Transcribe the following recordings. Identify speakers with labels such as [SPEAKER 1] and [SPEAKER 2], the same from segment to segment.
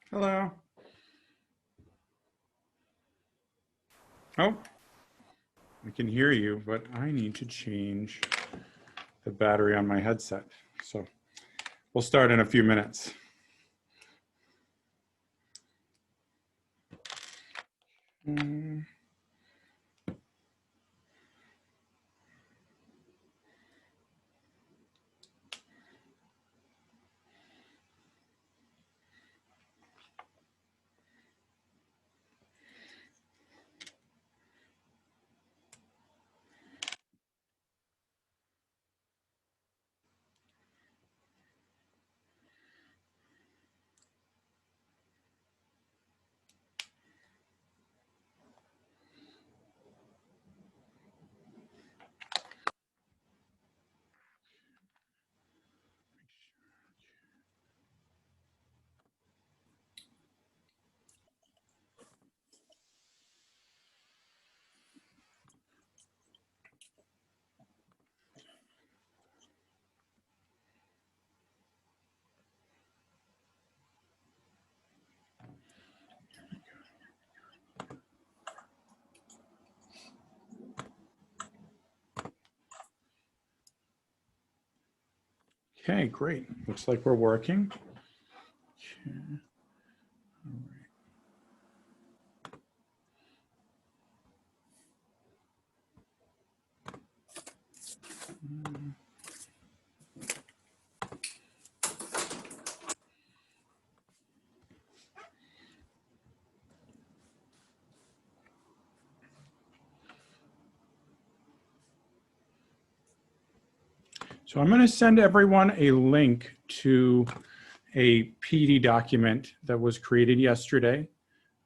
[SPEAKER 1] Hello. Oh, I can hear you, but I need to change the battery on my headset. So we'll start in a few minutes. Okay, great. Looks like we're working. Okay. All right. So I'm going to send everyone a link to a PD document that was created yesterday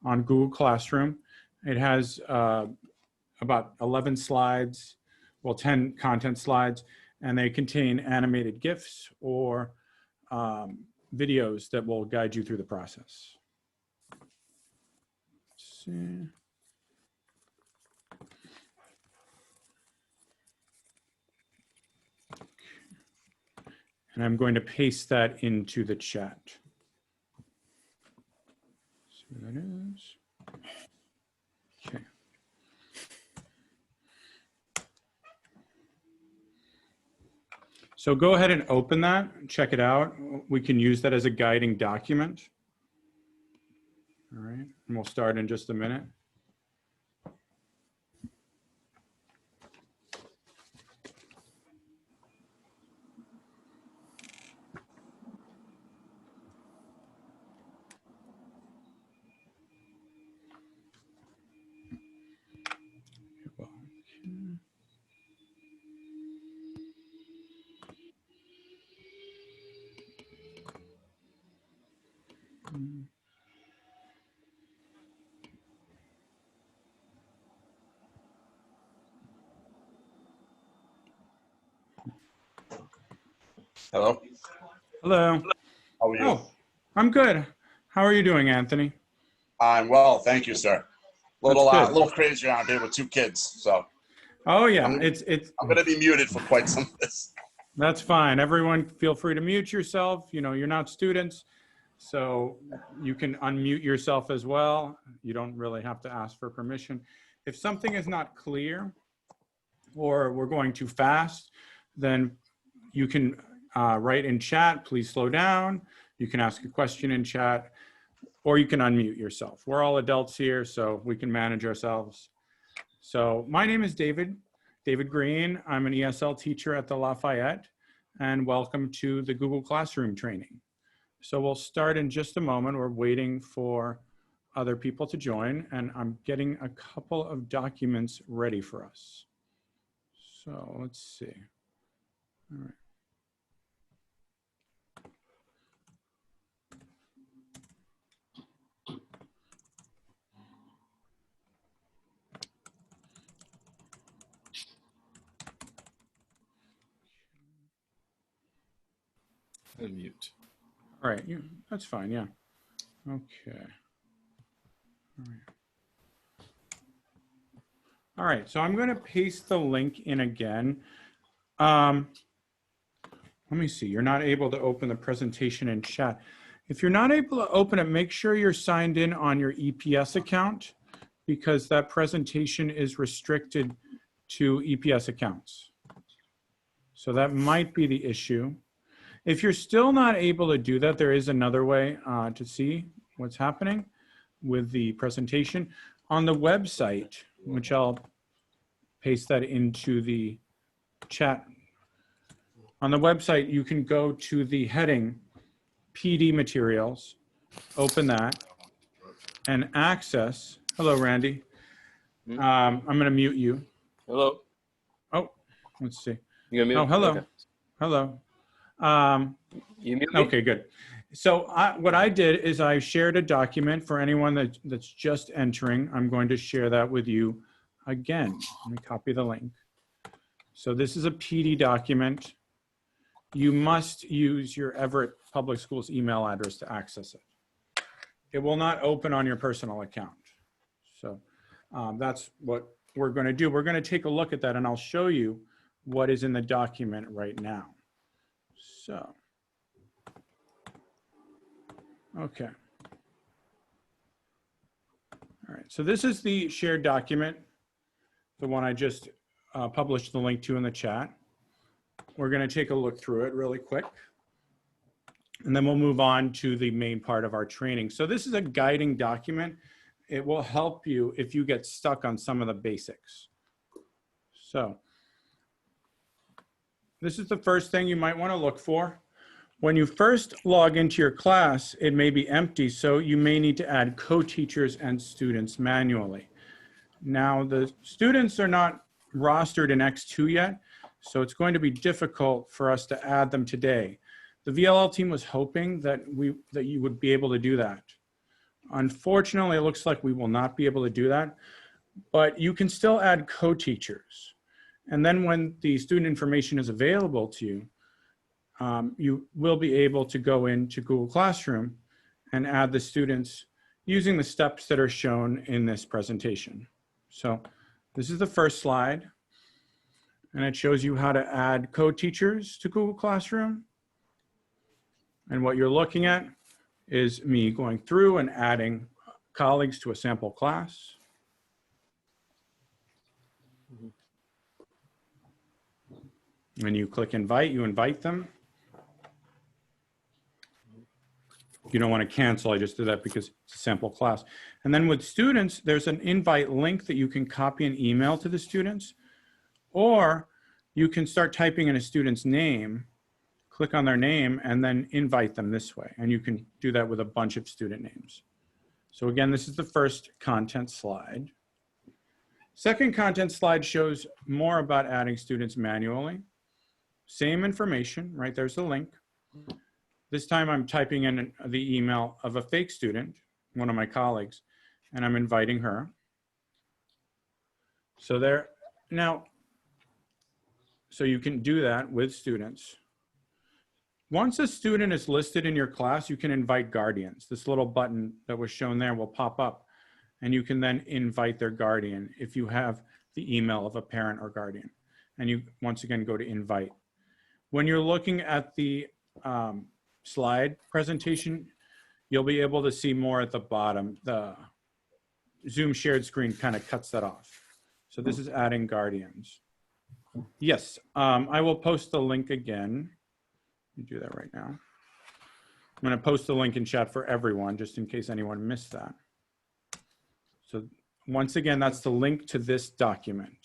[SPEAKER 1] on Google Classroom. It has about 11 slides, well, 10 content slides, and they contain animated GIFs or videos that will guide you through the process. Let's see. And I'm going to paste that into the chat. See what that is. Okay. So go ahead and open that, check it out. We can use that as a guiding document. All right, and we'll start in just a minute.
[SPEAKER 2] Hello.
[SPEAKER 1] Hello.
[SPEAKER 2] How are you?
[SPEAKER 1] Oh, I'm good. How are you doing, Anthony?
[SPEAKER 2] I'm well, thank you, sir.
[SPEAKER 1] That's good.
[SPEAKER 2] Little crazy around here with two kids, so
[SPEAKER 1] Oh yeah,
[SPEAKER 2] I'm
[SPEAKER 1] it's
[SPEAKER 2] going to be muted for quite some of this.
[SPEAKER 1] that's fine. Everyone feel free to mute yourself. You know, you're not students, so you can unmute yourself as well. You don't really have to ask for permission. If something is not clear or we're going too fast, then you can write in chat, please slow down. You can ask a question in chat, or you can unmute yourself. We're all adults here, so we can manage ourselves. So my name is David Green. I'm an ESL teacher at the Lafayette, and welcome to the Google Classroom training. So we'll start in just a moment. We're waiting for other people to join, and I'm getting a couple of documents ready for us. So let's see. All right.
[SPEAKER 3] Unmute.
[SPEAKER 1] All right, that's fine, yeah. Okay. All right, so I'm going to paste the link in again. Let me see, you're not able to open the presentation in chat. If you're not able to open it, make sure you're signed in on your EPS account, because that presentation is restricted to EPS accounts. So that might be the issue. If you're still not able to do that, there is another way to see what's happening with the presentation. On the website, which I'll paste that into the chat. On the website, you can go to the heading PD materials, open that, and access. Hello, Randy. I'm going to mute you.
[SPEAKER 3] Hello.
[SPEAKER 1] Oh, let's see.
[SPEAKER 3] You gonna mute?
[SPEAKER 1] Oh, hello.
[SPEAKER 3] Okay.
[SPEAKER 1] Hello.
[SPEAKER 3] You mute me?
[SPEAKER 1] Okay, good. So what I did is I shared a document for anyone that's just entering. I'm going to share that with you again. Let me copy the link. So this is a PD document. You must use your Everett Public Schools email address to access it. It will not open on your personal account. So that's what we're going to do. We're going to take a look at that, and I'll show you what is in the document right now. So, okay. All right, so this is the shared document, the one I just published the link to in the chat. We're going to take a look through it really quick, and then we'll move on to the main part of our training. So this is a guiding document. It will help you if you get stuck on some of the basics. So this is the first thing you might want to look for. When you first log into your class, it may be empty, so you may need to add co-teachers and students manually. Now, the students are not rostered in X2 yet, so it's going to be difficult for us to add them today. The VLL team was hoping that you would be able to do that. Unfortunately, it looks like we will not be able to do that, but you can still add co-teachers. And then when the student information is available to you, you will be able to go into Google Classroom and add the students using the steps that are shown in this presentation. So this is the first slide, and it shows you how to add co-teachers to Google Classroom. And what you're looking at is me going through and adding colleagues to a sample class. When you click invite, you invite them. You don't want to cancel, I just did that because it's a sample class. And then with students, there's an invite link that you can copy and email to the students, or you can start typing in a student's name, click on their name, and then invite them this way. And you can do that with a bunch of student names. So again, this is the first content slide. Second content slide shows more about adding students manually. Same information, right? There's the link. This time I'm typing in the email of a fake student, one of my colleagues, and I'm inviting her. So there, now, so you can do that with students. Once a student is listed in your class, you can invite guardians. This little button that was shown there will pop up, and you can then invite their guardian if you have the email of a parent or guardian. And you, once again, go to invite. When you're looking at the slide presentation, you'll be able to see more at the bottom. The Zoom shared screen kind of cuts that off. So this is adding guardians. Yes, I will post the link again. Let me do that right now. I'm going to post the link in chat for everyone, just in case anyone missed that. So once again, that's the link to this document.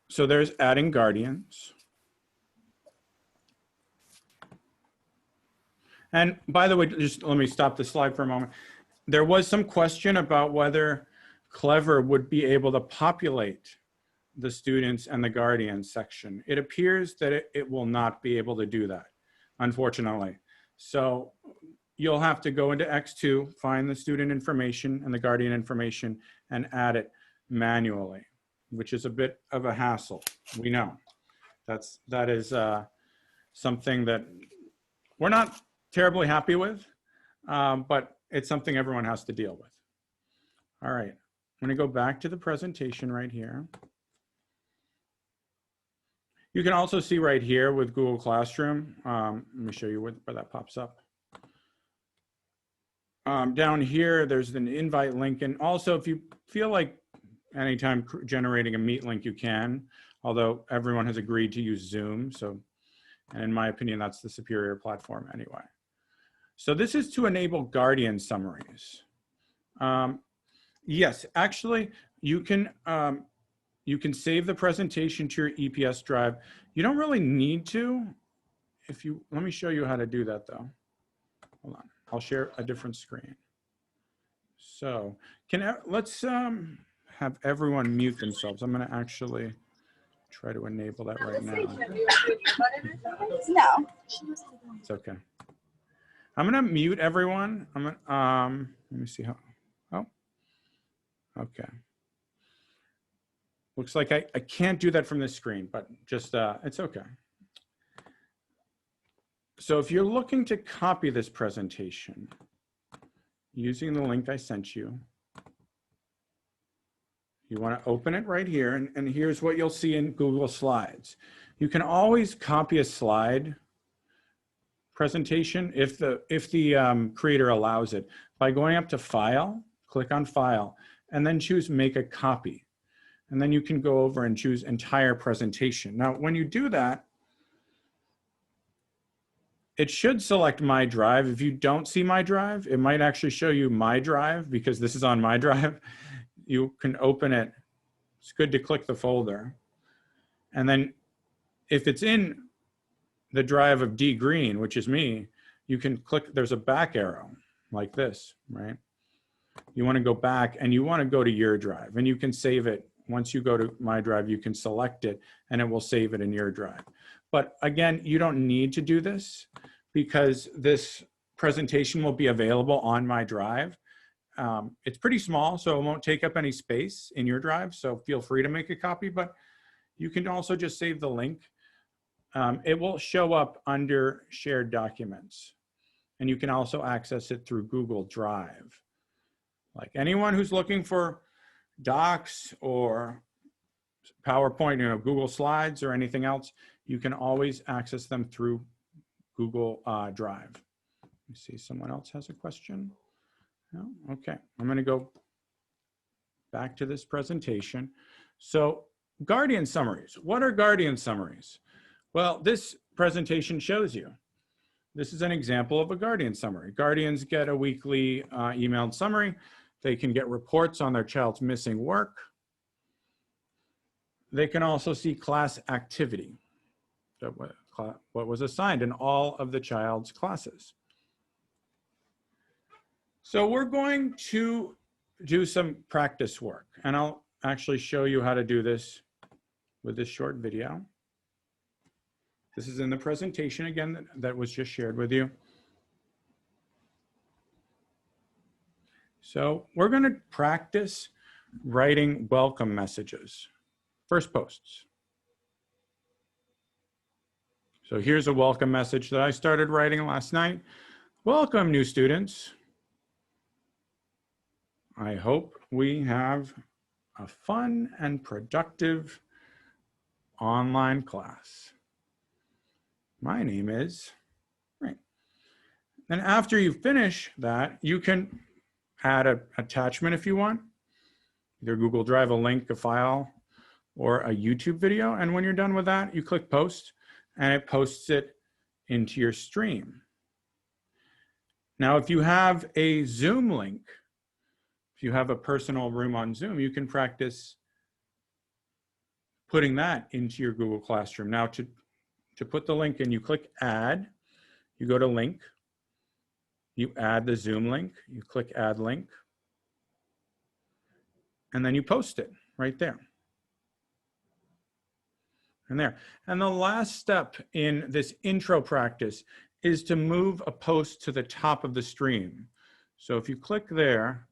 [SPEAKER 1] So there's adding guardians. And by the way, just let me stop the slide for a moment. There was some question about whether Clever would be able to populate the students and the guardians section. It appears that it will not be able to do that, unfortunately. So you'll have to go into X2, find the student information and the guardian information, and add it manually, which is a bit of a hassle. We know that is something that we're not terribly happy with, but it's something everyone has to deal with. All right, I'm gonna go back to the presentation right here. You can also see right here with Google Classroom, let me show you where that pops up. Down here, there's an invite link. And also if you feel like anytime generating a Meet link, you can, although everyone has agreed to use Zoom. So, and in my opinion, that's the superior platform anyway. So this is to enable Guardian summaries. Yes, actually, you can save the presentation to your EPS drive. You don't really need to. Let me show you how to do that though. Hold on, I'll share a different screen. So let's have everyone mute themselves. I'm gonna actually try to enable that right now.
[SPEAKER 4] No.
[SPEAKER 1] It's okay. I'm gonna mute everyone. I'm gonna, let me see how, oh, okay. Looks like I can't do that from this screen, but just, it's okay. So if you're looking to copy this presentation using the link I sent you, you want to open it right here, and here's what you'll see in Google Slides. You can always copy a slide presentation if the creator allows it by going up to File, click on File, and then choose Make a Copy. And then you can go over and choose Entire Presentation. Now, when you do that, it should select My Drive. If you don't see My Drive, it might actually show you My Drive because this is on My Drive. You can open it. It's good to click the folder. And then if it's in the drive of D Green, which is me, you can click, there's a back arrow like this, right? You want to go back and you want to go to your drive and you can save it. Once you go to My Drive, you can select it and it will save it in your drive. But again, you don't need to do this because this presentation will be available on My Drive. It's pretty small, so it won't take up any space in your drive. So feel free to make a copy, but you can also just save the link. It will show up under shared documents. And you can also access it through Google Drive. Like anyone who's looking for Docs or PowerPoint, Google Slides or anything else, you can always access them through Google Drive. Let me see, someone else has a question. No? Okay, I'm gonna go back to this presentation. So Guardian summaries, what are Guardian summaries? Well, this presentation shows you. This is an example of a Guardian summary. Guardians get a weekly emailed summary. They can get reports on their child's missing work. They can also see class activity, what was assigned in all of the child's classes. So we're going to do some practice work, and I'll actually show you how to do this with this short video. This is in the presentation again that was just shared with you. So we're going to practice writing welcome messages. First posts. So here's a welcome message that I started writing last night. Welcome, new students. I hope we have a fun and productive online class. My name is, right. And after you finish that, you can add an attachment if you want, either Google Drive, a link, a file, or a YouTube video. And when you're done with that, you click post and it posts it into your stream. Now, if you have a Zoom link, if you have a personal room on Zoom, you can practice putting that into your Google Classroom. Now, to put the link in, you click add, you go to link, you add the Zoom link, you click add link, and then you post it right there. And there. And the last step in this intro practice is to move a post to the top of the stream. So if you click there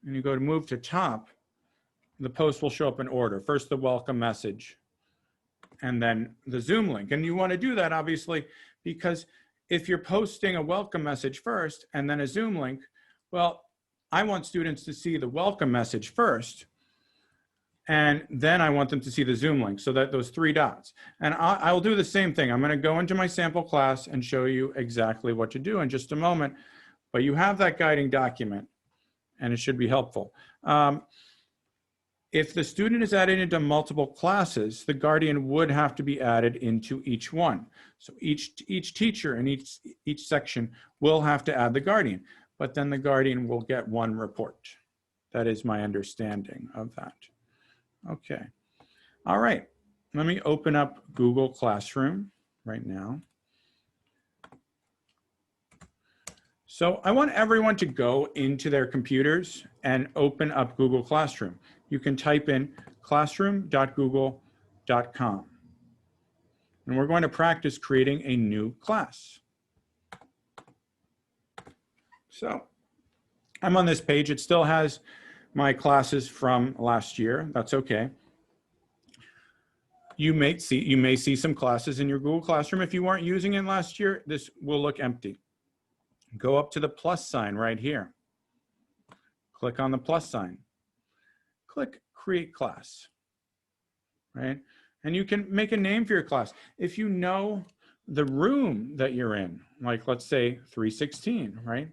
[SPEAKER 1] and you go to move to top, the post will show up in order. First, the welcome message, and then the Zoom link. And you want to do that, obviously, because if you're posting a welcome message first and then a Zoom link, well, I want students to see the welcome message first, and then I want them to see the Zoom link, so that those 3 dots. And I'll do the same thing. I'm going to go into my sample class and show you exactly what to do in just a moment. But you have that guiding document, and it should be helpful. If the student is added into multiple classes, the guardian would have to be added into each one. So each teacher in each section will have to add the guardian, but then the guardian will get 1 report. That is my understanding of that. Okay. All right. Let me open up Google Classroom right now. So I want everyone to go into their computers and open up Google Classroom. You can type in classroom.google.com. And we're going to practice creating a new class. So I'm on this page. It still has my classes from last year. That's okay. You may see some classes in your Google Classroom. If you weren't using it last year, this will look empty. Go up to the plus sign right here. Click on the plus sign. Click Create Class, right? And you can make a name for your class. If you know the room that you're in, like let's say 316, right?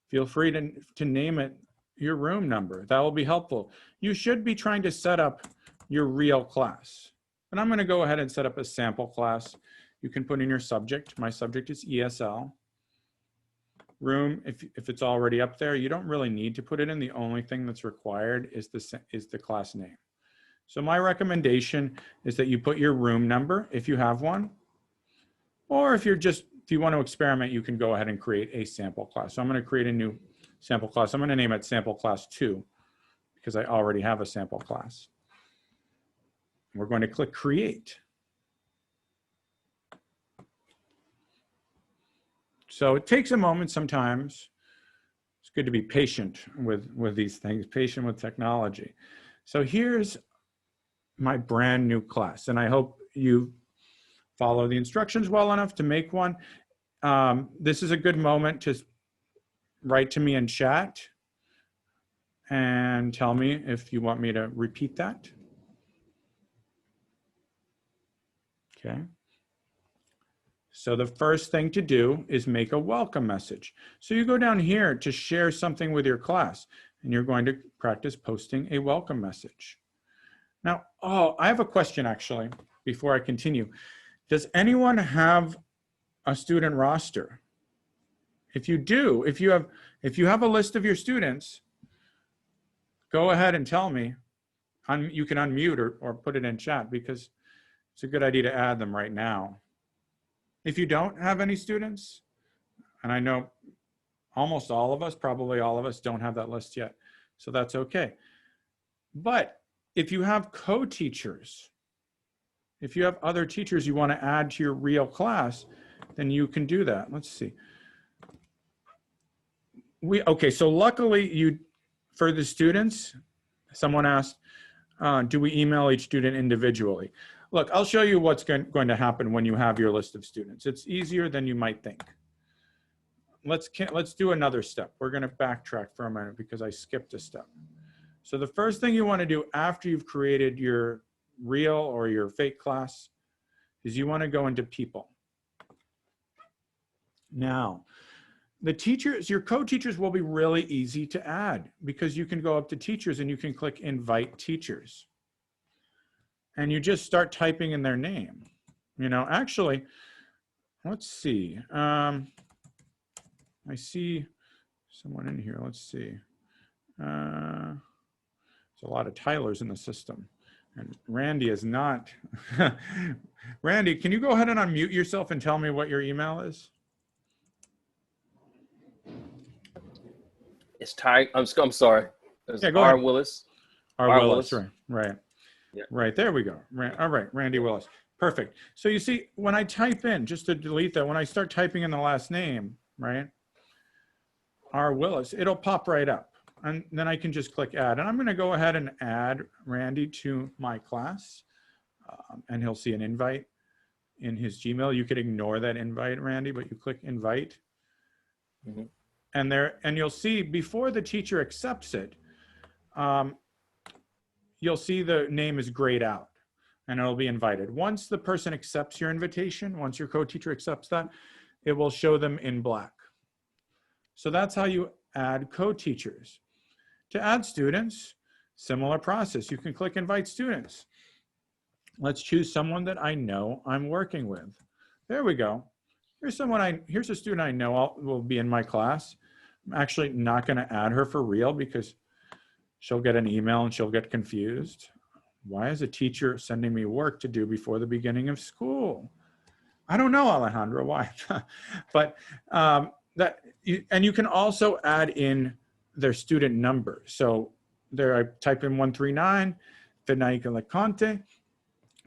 [SPEAKER 1] Feel free to name it your room number. That will be helpful. You should be trying to set up your real class. And I'm going to go ahead and set up a sample class. You can put in your subject. My subject is ESL. Room, if it's already up there, you don't really need to put it in. The only thing that's required is the class name. So my recommendation is that you put your room number if you have one, or if you want to experiment, you can go ahead and create a sample class. So I'm going to create a new sample class. I'm going to name it sample class 2 because I already have a sample class. We're going to click create. So it takes a moment sometimes. It's good to be patient with these things, patient with technology. So here's my brand new class, and I hope you follow the instructions well enough to make one. This is a good moment to write to me in chat and tell me if you want me to repeat that. Okay. So the first thing to do is make a welcome message. So you go down here to share something with your class, and you're going to practice posting a welcome message. Now, I have a question actually, before I continue. Does anyone have a student roster? If you do, if you have a list of your students, go ahead and tell me. You can unmute or put it in chat, because it's a good idea to add them right now. If you don't have any students, and I know almost all of us, probably all of us, don't have that list yet, so that's okay. But if you have co-teachers, if you have other teachers you want to add to your real class, then you can do that. Let's see. Okay, so luckily for the students, someone asked, do we email each student individually? Look, I'll show you what's going to happen when you have your list of students. It's easier than you might think. Let's do another step. We're going to backtrack for a minute because I skipped a step. So the first thing you want to do after you've created your real or your fake class is you want to go into people. Now, the teachers, your co-teachers will be really easy to add because you can go up to teachers and you can click invite teachers. And you just start typing in their name. You know, actually, let's see. I see someone in here. Let's see. There's a lot of Tylers in the system. And Randy is not. Randy, can you go ahead and unmute yourself and tell me what your email is?
[SPEAKER 3] It's Ty. I'm sorry. It's
[SPEAKER 1] Yeah, go
[SPEAKER 3] R.
[SPEAKER 1] ahead.
[SPEAKER 3] Willis.
[SPEAKER 1] R. Willis, right.
[SPEAKER 3] Yeah.
[SPEAKER 1] Right, there we go. All right, Randy Willis. Perfect. So you see, when I type in, just to delete that, when I start typing in the last name, right, R. Willis, it'll pop right up. And then I can just click add. And I'm going to go ahead and add Randy to my class. And he'll see an invite. in his Gmail. You could ignore that invite, Randy, but you click invite.
[SPEAKER 3] Mhm.
[SPEAKER 1] And you'll see before the teacher accepts it, you'll see the name is grayed out and it'll be invited. Once the person accepts your invitation, once your co-teacher accepts that, it will show them in black. So that's how you add co-teachers. To add students, similar process. You can click invite students. Let's choose someone that I know I'm working with. There we go. Here's a student I know will be in my class. I'm actually not going to add her for real because she'll get an email and she'll get confused. Why is a teacher sending me work to do before the beginning of school? I don't know, Alejandro, why? But you can also add in their student number. So there I type in 139, Fenaika Leconte.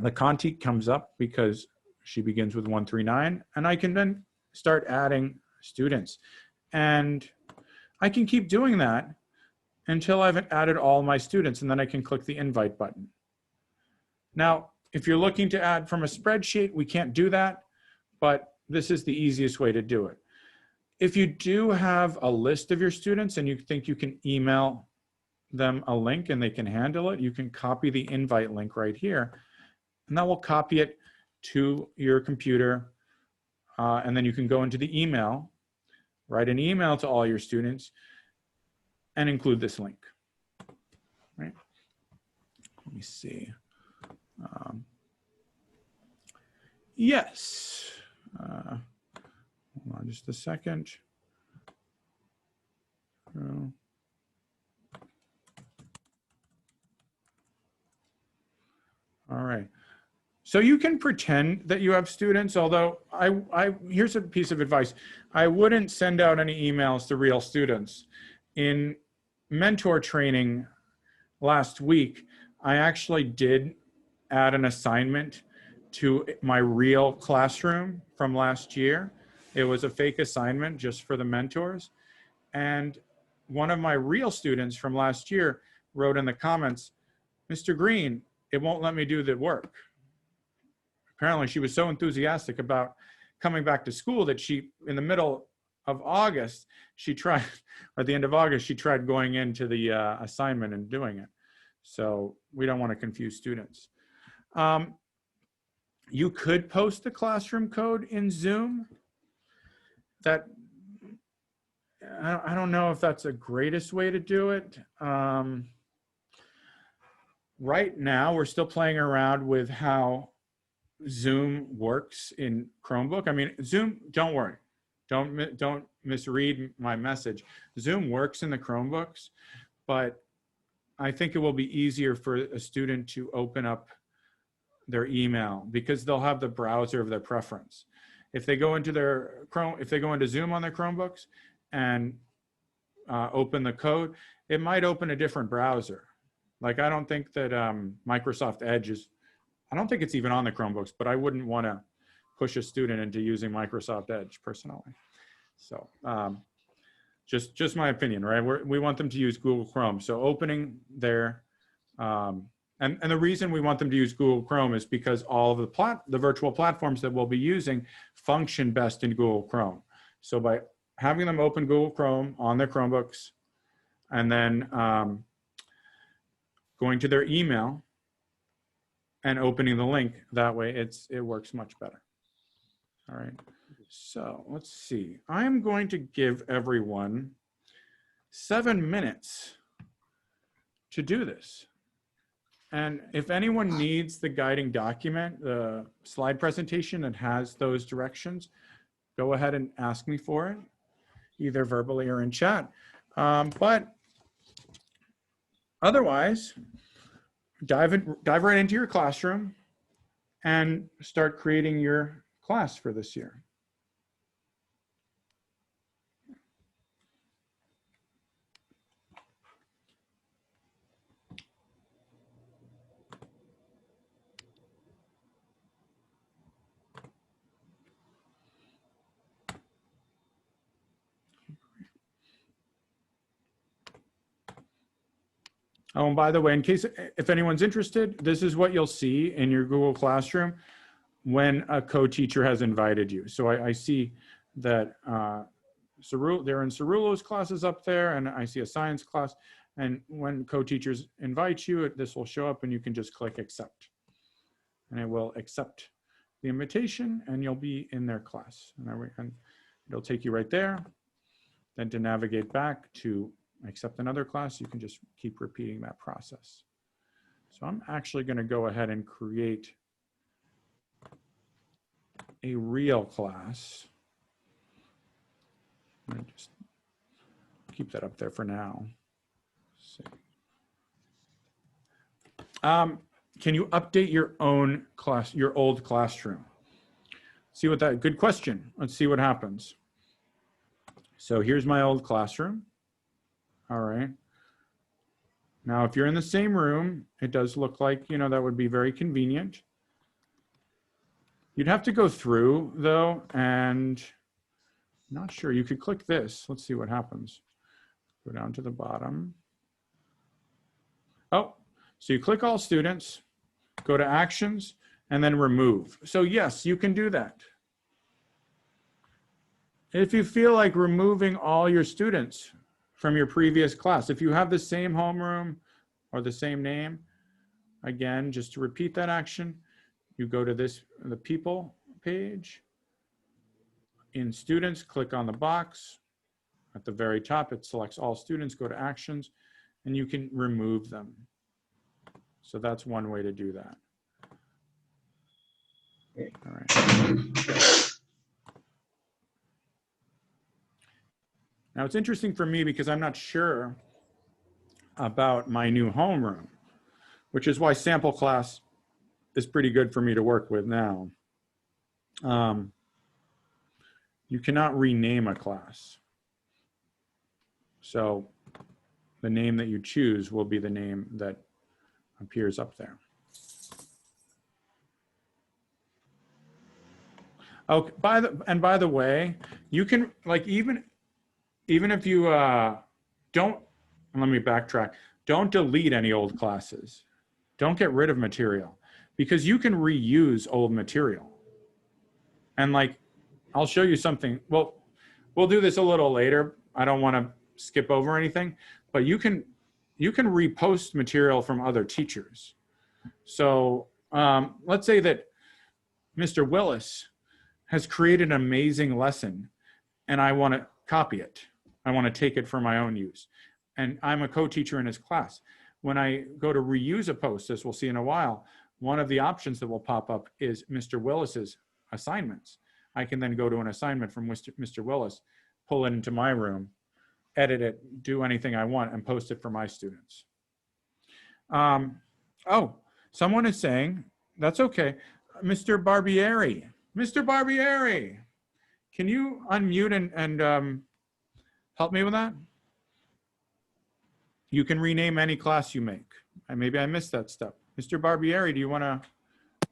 [SPEAKER 1] Leconte comes up because she begins with 139, and I can then start adding students. And I can keep doing that until I've added all my students, and then I can click the invite button. Now, if you're looking to add from a spreadsheet, we can't do that, but this is the easiest way to do it. If you do have a list of your students and you think you can email them a link and they can handle it, you can copy the invite link right here, and that will copy it to your computer. And then you can go into the email, write an email to all your students, and include this link. Right? Let me see. Yes. Hold on just a second. All right. So you can pretend that you have students, although here's a piece of advice. I wouldn't send out any emails to real students. In mentor training last week, I actually did add an assignment to my real classroom from last year. It was a fake assignment just for the mentors. And one of my real students from last year wrote in the comments, Mr. Green, it won't let me do the work. Apparently she was so enthusiastic about coming back to school that she, in the middle of August, she tried, at the end of August, she tried going into the assignment and doing it. So we don't want to confuse students. You could post the classroom code in Zoom. That, I don't know if that's the greatest way to do it. Right now, we're still playing around with how Zoom works in Chromebook. I mean, Zoom, don't worry. Don't misread my message. Zoom works in the Chromebooks, but I think it will be easier for a student to open up their email because they'll have the browser of their preference. If they go into their if they go into Zoom on their Chromebooks and open the code, it might open a different browser. Like, I don't think that Microsoft Edge is, I don't think it's even on the Chromebooks, but I wouldn't want to push a student into using Microsoft Edge personally. So just my opinion, right? We want them to use Google Chrome. So opening their, and the reason we want them to use Google Chrome is because all of the virtual platforms that we'll be using function best in Google Chrome. So by having them open Google Chrome on their Chromebooks and then going to their email and opening the link, that way it works much better. All right, so let's see. I'm going to give everyone 7 minutes to do this. And if anyone needs the guiding document, the slide presentation that has those directions, go ahead and ask me for it, either verbally or in chat. But otherwise, dive right into your classroom and start creating your class for this year. Oh, and by the way, in case if anyone's interested, this is what you'll see in your Google Classroom. when a co-teacher has invited you. So I see that they're in Cerulo's classes up there, and I see a science class. And when co-teachers invite you, this will show up and you can just click accept. And it will accept the invitation and you'll be in their class. And it'll take you right there. Then to navigate back to accept another class, you can just keep repeating that process. So I'm actually going to go ahead and create a real class. I'm going to just keep that up there for now. Can you update your own class, your old classroom? See what that, good question. Let's see what happens. So here's my old classroom. All right. Now, if you're in the same room, it does look like, that would be very convenient. You'd have to go through though, and not sure, you could click this. Let's see what happens. Go down to the bottom. Oh, so you click all students, go to actions, and then remove. So yes, you can do that. If you feel like removing all your students from your previous class, if you have the same homeroom or the same name, again, just to repeat that action, you go to the people page. In students, click on the box. At the very top, it selects all students, go to actions, and you can remove them. So that's one way to do that. All right. Now it's interesting for me because I'm not sure about my new homeroom, which is why sample class is pretty good for me to work with now. You cannot rename a class. So the name that you choose will be the name that appears up there. Okay, by the way, you can, like, even if you don't, let me backtrack, don't delete any old classes. Don't get rid of material because you can reuse old material. And like, I'll show you something. Well, we'll do this a little later. I don't want to skip over anything, but you can repost material from other teachers. So let's say that Mr. Willis has created an amazing lesson and I want to copy it. I want to take it for my own use. And I'm a co-teacher in his class. When I go to reuse a post, as we'll see in a while, one of the options that will pop up is Mr. Willis's assignments. I can then go to an assignment from Mr. Willis, pull it into my room, edit it, do anything I want, and post it for my students. Oh, someone is saying, that's okay. Mr. Barbieri, Mr. Barbieri, can you unmute and help me with that? You can rename any class you make. And maybe I missed that step. Mr. Barbieri, do you want to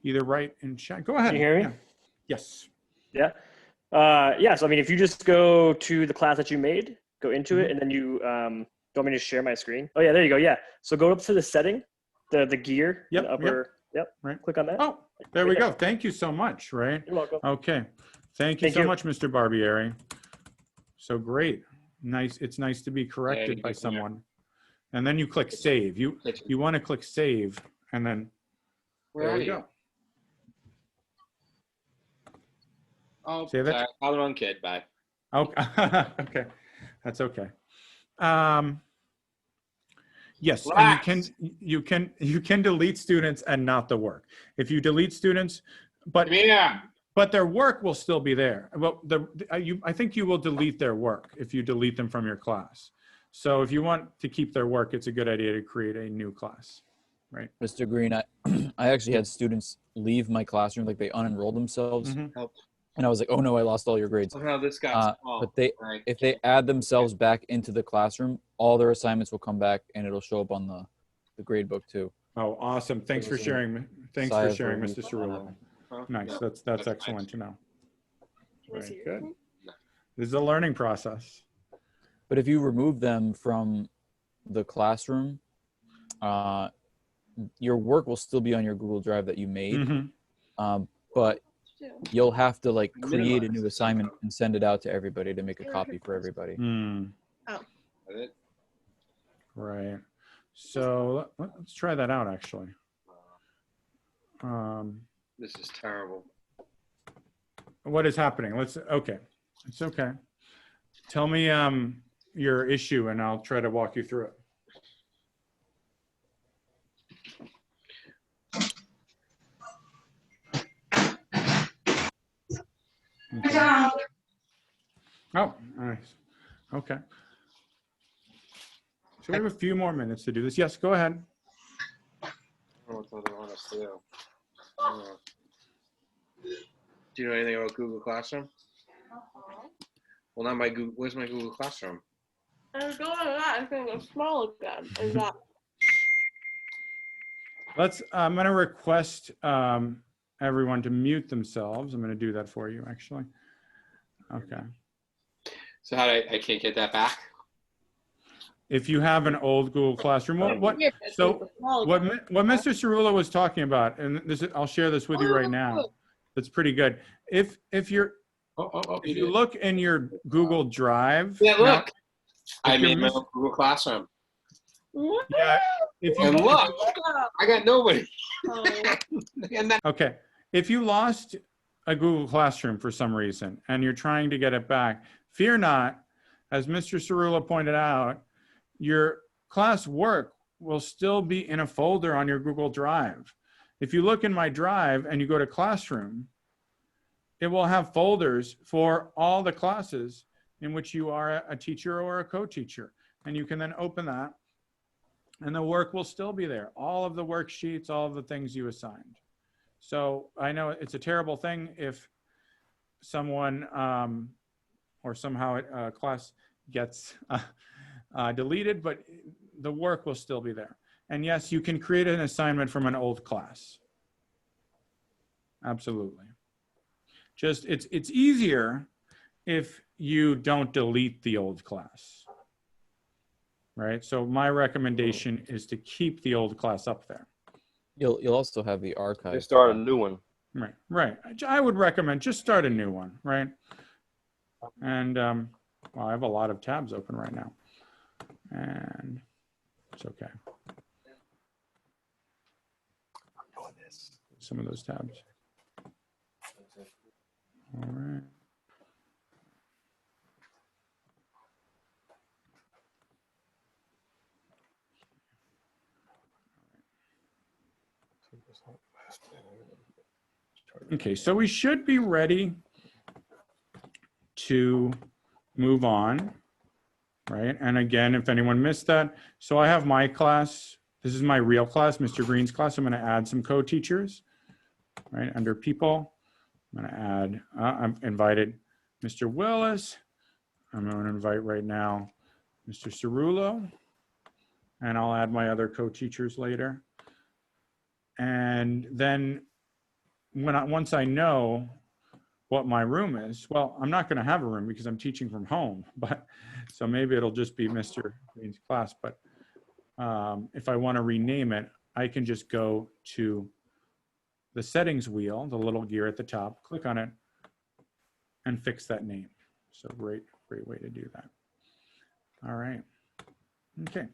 [SPEAKER 1] either write in chat? Go ahead.
[SPEAKER 4] Can you hear me?
[SPEAKER 1] Yeah. Yes.
[SPEAKER 4] Yeah. Yeah. So, I mean, if you just go to the class that you made, go into it, and then you, do you want me to share my screen? Oh, yeah, there you go. Yeah. So go up to the setting, the gear,
[SPEAKER 1] Yep,
[SPEAKER 4] in the upper, yep.
[SPEAKER 1] Right.
[SPEAKER 4] Click on that.
[SPEAKER 1] Oh, there we go. Thank you so much, right?
[SPEAKER 4] You're welcome.
[SPEAKER 1] Okay. Thank you so much, Mr. Barbieri. So great. Nice. It's nice to be corrected by someone. And then you click save. You want to click save and then there we go.
[SPEAKER 5] Oh,
[SPEAKER 1] Say that?
[SPEAKER 5] I'm the wrong kid. Bye.
[SPEAKER 1] Okay. Okay. That's okay. Yes, and you can delete students and not the work. If you delete students, but their work will still be there. Well, I think you will delete their work if you delete them from your class. So if you want to keep their work, it's a good idea to create a new class, right?
[SPEAKER 6] Mr. Green, I actually had students leave my classroom, like they unenrolled themselves.
[SPEAKER 1] Mm-hmm.
[SPEAKER 6] And I was like, oh no, I lost all your grades.
[SPEAKER 5] Somehow this got
[SPEAKER 6] but if they add themselves back into the classroom, all their assignments will come back and it'll show up on the grade book too.
[SPEAKER 1] Oh, awesome. Thanks for sharing. Thanks for sharing, Mr. Cerullo. Nice. That's excellent to know. Very good. This is a learning process.
[SPEAKER 6] But if you remove them from the classroom, your work will still be on your Google Drive that you made.
[SPEAKER 1] Mm-hmm.
[SPEAKER 6] but you'll have to like create a
[SPEAKER 5] Minimize.
[SPEAKER 6] new assignment and send it out to everybody to make a copy for everybody.
[SPEAKER 1] Hmm.
[SPEAKER 5] Is it?
[SPEAKER 1] Right. So let's try that out actually.
[SPEAKER 5] This is terrible.
[SPEAKER 1] What is happening? Okay. It's okay. Tell me your issue and I'll try to walk you through it. Okay. Oh, nice. Okay. So we have a few more minutes to do this. Yes, go ahead.
[SPEAKER 5] I don't know what they want us to do. I don't know. Do you know anything about Google Classroom? Well, not my Google. Where's my Google Classroom?
[SPEAKER 7] I'm going to that. I think it's small again. Is that?
[SPEAKER 1] I'm going to request everyone to mute themselves. I'm going to do that for you, actually. Okay.
[SPEAKER 5] So how do I can't get that back?
[SPEAKER 1] If you have an old Google Classroom, what
[SPEAKER 7] Yeah, I
[SPEAKER 1] so
[SPEAKER 7] think it's small
[SPEAKER 1] what
[SPEAKER 7] again.
[SPEAKER 1] Mr. Cerullo was talking about, and I'll share this with you right now. That's pretty good. If you look in your Google Drive,
[SPEAKER 5] Yeah,
[SPEAKER 1] now,
[SPEAKER 5] look. I
[SPEAKER 1] if you're
[SPEAKER 5] made my
[SPEAKER 1] miss-
[SPEAKER 5] own Google Classroom.
[SPEAKER 1] yeah, if
[SPEAKER 5] And
[SPEAKER 1] you
[SPEAKER 5] look, I got nobody.
[SPEAKER 7] Oh.
[SPEAKER 5] And that,
[SPEAKER 1] okay, if you lost a Google Classroom for some reason and you're trying to get it back, fear not. As Mr. Cerullo pointed out, your class work will still be in a folder on your Google Drive. If you look in my Drive and you go to Classroom, it will have folders for all the classes in which you are a teacher or a co-teacher. And you can then open that and the work will still be there. All of the worksheets, all of the things you assigned. So I know it's a terrible thing if someone or somehow a class gets deleted, but the work will still be there. And yes, you can create an assignment from an old class. Absolutely. Just it's easier if you don't delete the old class. Right? So my recommendation is to keep the old class up there.
[SPEAKER 6] You'll also have the archive.
[SPEAKER 3] They start a new one.
[SPEAKER 1] Right, right. I would recommend just start a new one, right? And well, I have a lot of tabs open right now, and it's okay. Some of those tabs. All right. Okay, so we should be ready to move on, right? And again, if anyone missed that, so I have my class. This is my real class, Mr. Green's class. I'm going to add some co-teachers, right? Under people, I'm going to add, I've invited Mr. Willis. I'm going to invite right now Mr. Cerullo, and I'll add my other co-teachers later. And then once I know what my room is, well, I'm not going to have a room because I'm teaching from home, but so maybe it'll just be Mr. Green's class. But if I want to rename it, I can just go to the settings wheel, the little gear at the top, click on it, and fix that name. So great way to do that. All right. Okay.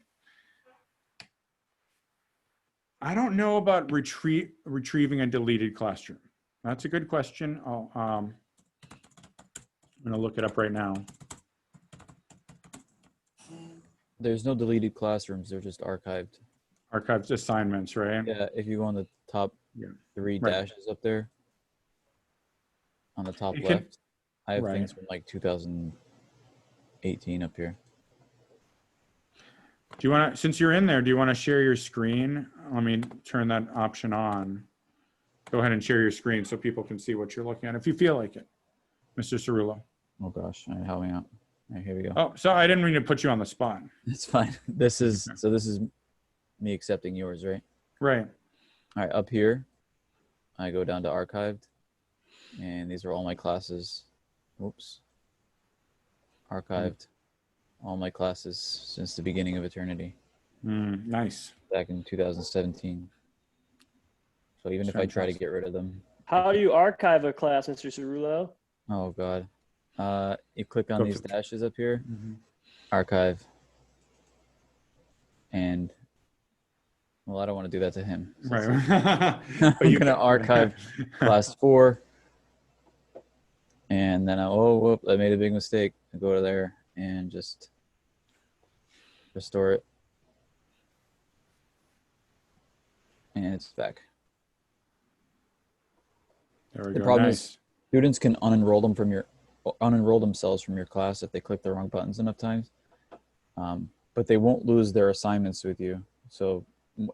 [SPEAKER 1] I don't know about retrieving a deleted classroom. That's a good question. I'm going to look it up right now.
[SPEAKER 6] There's no deleted classrooms. They're just archived.
[SPEAKER 1] Archived assignments, right?
[SPEAKER 6] Yeah, if you go on the top
[SPEAKER 1] Yeah.
[SPEAKER 6] three
[SPEAKER 1] Right.
[SPEAKER 6] dashes up there, on the top
[SPEAKER 1] You can-
[SPEAKER 6] left, I have
[SPEAKER 1] Right.
[SPEAKER 6] things from like 2018 up here.
[SPEAKER 1] Do you want to, since you're in there, do you want to share your screen? Let me turn that option on. Go ahead and share your screen so people can see what you're looking at, if you feel like it, Mr. Cerullo.
[SPEAKER 6] Oh gosh, all right, help me out. All right, here we go.
[SPEAKER 1] Oh, sorry, I didn't mean to put you on the spot.
[SPEAKER 6] It's fine. This is
[SPEAKER 1] Okay.
[SPEAKER 6] so. This is me accepting yours, right?
[SPEAKER 1] Right.
[SPEAKER 6] All right, up here, I go down to archived, and these are all my classes. Oops. Archived, all my classes since the beginning of eternity,
[SPEAKER 1] Nice.
[SPEAKER 6] back in 2017. So even if I try to
[SPEAKER 1] Fantastic.
[SPEAKER 6] get rid of them,
[SPEAKER 4] How do you archive a class, Mr. Cerullo?
[SPEAKER 6] Oh God. You click on
[SPEAKER 1] Go
[SPEAKER 6] these
[SPEAKER 1] to-
[SPEAKER 6] dashes up here,
[SPEAKER 1] Mhm.
[SPEAKER 6] archive, and well, I don't want to do that to him. So
[SPEAKER 1] Right.
[SPEAKER 6] I'm
[SPEAKER 1] But you
[SPEAKER 6] gonna
[SPEAKER 1] can-
[SPEAKER 6] archive class 4, and then oh whoop, I made a big mistake. I go to there and just restore it, and it's back.
[SPEAKER 1] There we
[SPEAKER 6] The
[SPEAKER 1] go.
[SPEAKER 6] problem
[SPEAKER 1] Nice.
[SPEAKER 6] is students can unenroll themselves from your class if they click the wrong buttons enough times, but they won't lose their assignments with you. So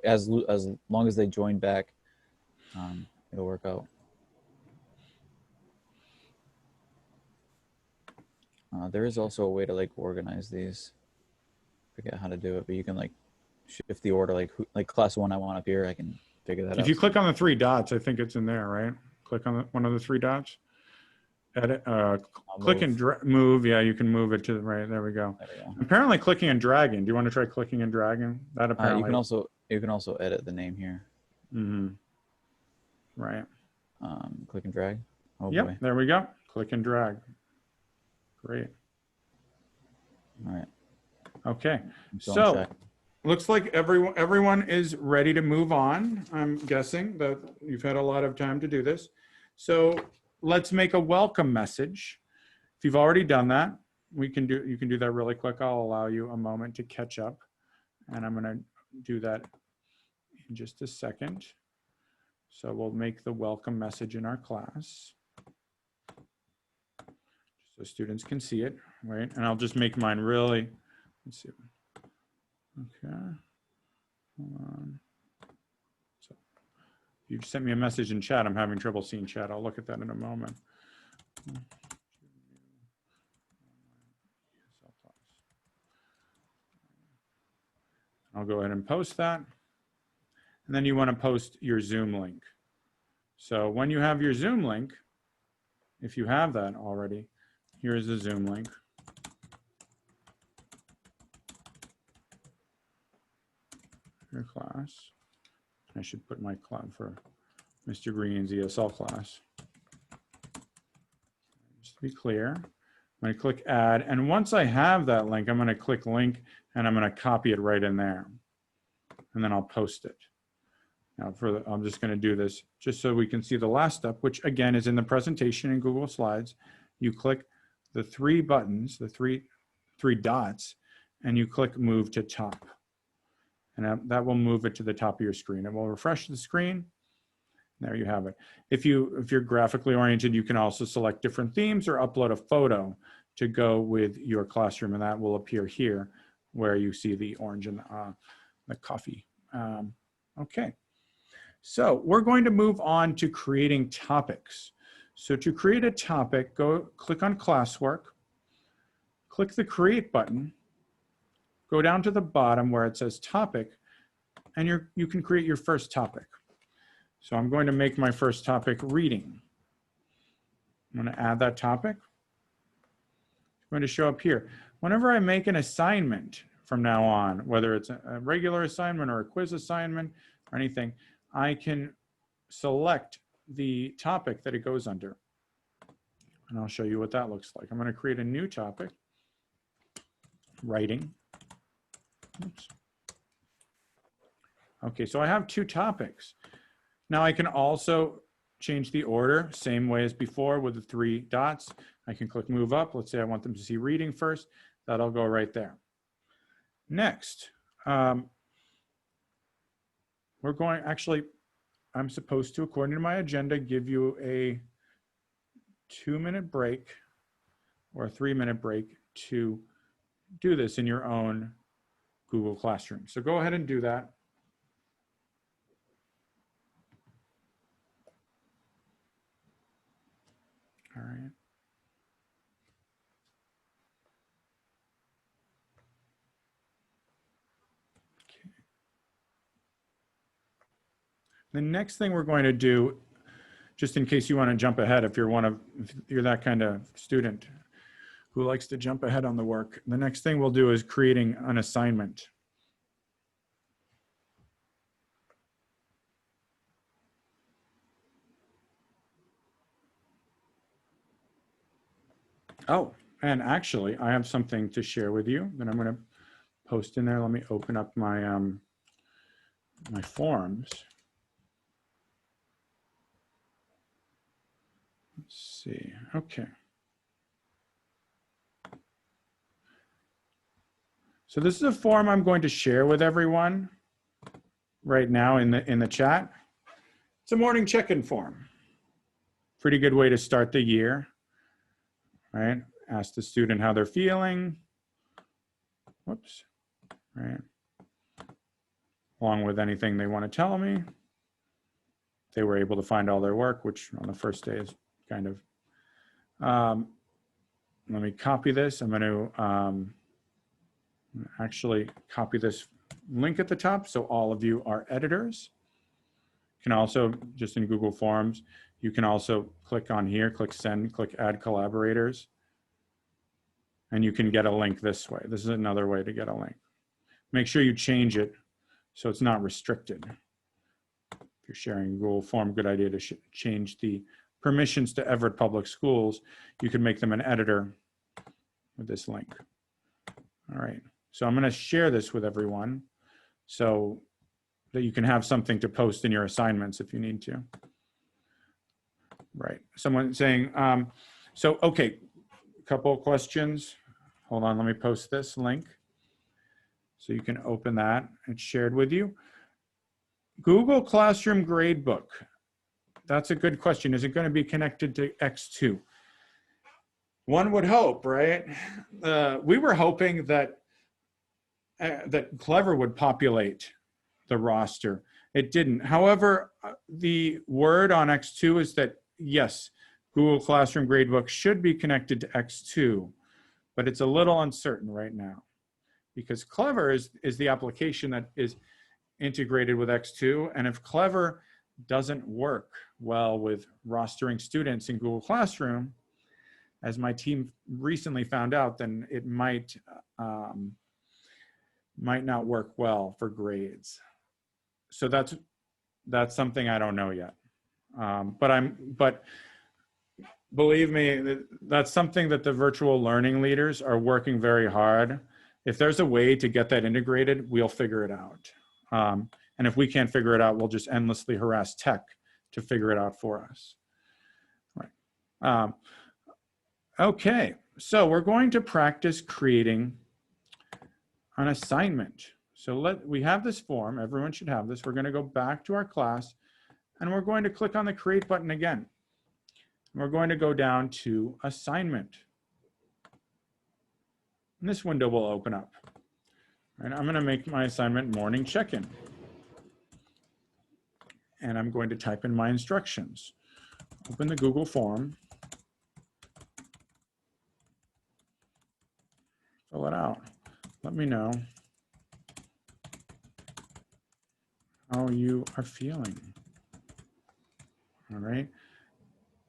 [SPEAKER 6] as long as they join back, it'll work out. There is also a way to like organize these. Forget how to do it, but you can like shift the order. Like class 1, I want up here. I can figure that out.
[SPEAKER 1] If you click on the 3 dots, I think it's in there, right? Click on one of the 3 dots. Edit.
[SPEAKER 6] I'll
[SPEAKER 1] Click and move. Yeah, you can move it to the right. There we go.
[SPEAKER 6] There we go.
[SPEAKER 1] Apparently, clicking and dragging. Do you want to try clicking and dragging? That apparently.
[SPEAKER 6] You can also edit the name here.
[SPEAKER 1] Mhm. Right.
[SPEAKER 6] Click and drag. Oh
[SPEAKER 1] Yep.
[SPEAKER 6] boy.
[SPEAKER 1] There we go. Click and drag. Great.
[SPEAKER 6] All right.
[SPEAKER 1] Okay.
[SPEAKER 6] I'm still on
[SPEAKER 1] So
[SPEAKER 6] track.
[SPEAKER 1] looks like everyone is ready to move on. I'm guessing that you've had a lot of time to do this. So let's make a welcome message. If you've already done that, you can do that really quick. I'll allow you a moment to catch up, and I'm going to do that in just a second. So we'll make the welcome message in our class, so students can see it, right? And I'll just make mine really, let's see. Okay, hold on. So you sent me a message in chat. I'm having trouble seeing chat. I'll look at that in a moment. I'll go ahead and post that. And then you want to post your Zoom link. So when you have your Zoom link, if you have that already, here's the Zoom link. Your class. I should put my class for Mr. Green's ESL class. Just to be clear, I'm going to click add. And once I have that link, I'm going to click link and I'm going to copy it right in there. And then I'll post it. Now I'm just going to do this just so we can see the last step, which again is in the presentation in Google Slides. You click the 3 buttons, the three dots, and you click move to top. And that will move it to the top of your screen. It will refresh the screen. There you have it. If you're graphically oriented, you can also select different themes or upload a photo to go with your classroom, and that will appear here where you see the orange and the coffee. Okay. So we're going to move on to creating topics. So to create a topic, click on classwork, click the create button, go down to the bottom where it says topic, and you can create your first topic. So I'm going to make my first topic reading. I'm going to add that topic. It's going to show up here. Whenever I make an assignment from now on, whether it's a regular assignment or a quiz assignment or anything, I can select the topic that it goes under. And I'll show you what that looks like. I'm going to create a new topic, writing. Oops. Okay, so I have 2 topics. Now I can also change the order, same way as before with the 3 dots. I can click move up. Let's say I want them to see reading first. That'll go right there. Next, we're going, actually, I'm supposed to, according to my agenda, give you a 2-minute break or a 3-minute break to do this in your own Google Classroom. So go ahead and do that. All right. Okay. The next thing we're going to do, just in case you want to jump ahead, if you're that kind of student who likes to jump ahead on the work, the next thing we'll do is creating an assignment. Oh, and actually, I have something to share with you that I'm going to post in there. Let me open up my my forms. Let's see. Okay. So this is a form I'm going to share with everyone right now in the chat. It's a morning check-in form. Pretty good way to start the year, right? Ask the student how they're feeling. Whoops, right? Along with anything they want to tell me. They were able to find all their work, which on the first day is kind of, let me copy this. I'm going to actually copy this link at the top so all of you are editors. You can also, just in Google Forms, you can also click on here, click send, click add collaborators, and you can get a link this way. This is another way to get a link. Make sure you change it so it's not restricted. If you're sharing Google Form, good idea to change the permissions to Everett Public Schools. You can make them an editor with this link. All right, so I'm gonna share this with everyone so that you can have something to post in your assignments if you need to. Right, someone saying, so, okay, a couple of questions. Hold on, let me post this link. So you can open that. It's shared with you. Google Classroom Gradebook. That's a good question. Is it going to be connected to X2? One would hope, right? We were hoping that that Clever would populate the roster. It didn't. However, the word on X2 is that, yes, Google Classroom Gradebook should be connected to X2, but it's a little uncertain right now because Clever is the application that is integrated with X2. And if Clever doesn't work well with rostering students in Google Classroom, as my team recently found out, then it might not work well for grades. So that's something I don't know yet. But believe me, that's something that the virtual learning leaders are working very hard. If there's a way to get that integrated, we'll figure it out. And if we can't figure it out, we'll just endlessly harass tech to figure it out for us. Right. Okay, so we're going to practice creating an assignment. So we have this form. Everyone should have this. We're going to go back to our class, and we're going to click on the Create button again. We're going to go down to Assignment. And this window will open up. And I'm going to make my assignment Morning Check-in. And I'm going to type in my instructions. Open the Google form. Fill it out. Let me know how you are feeling. All right.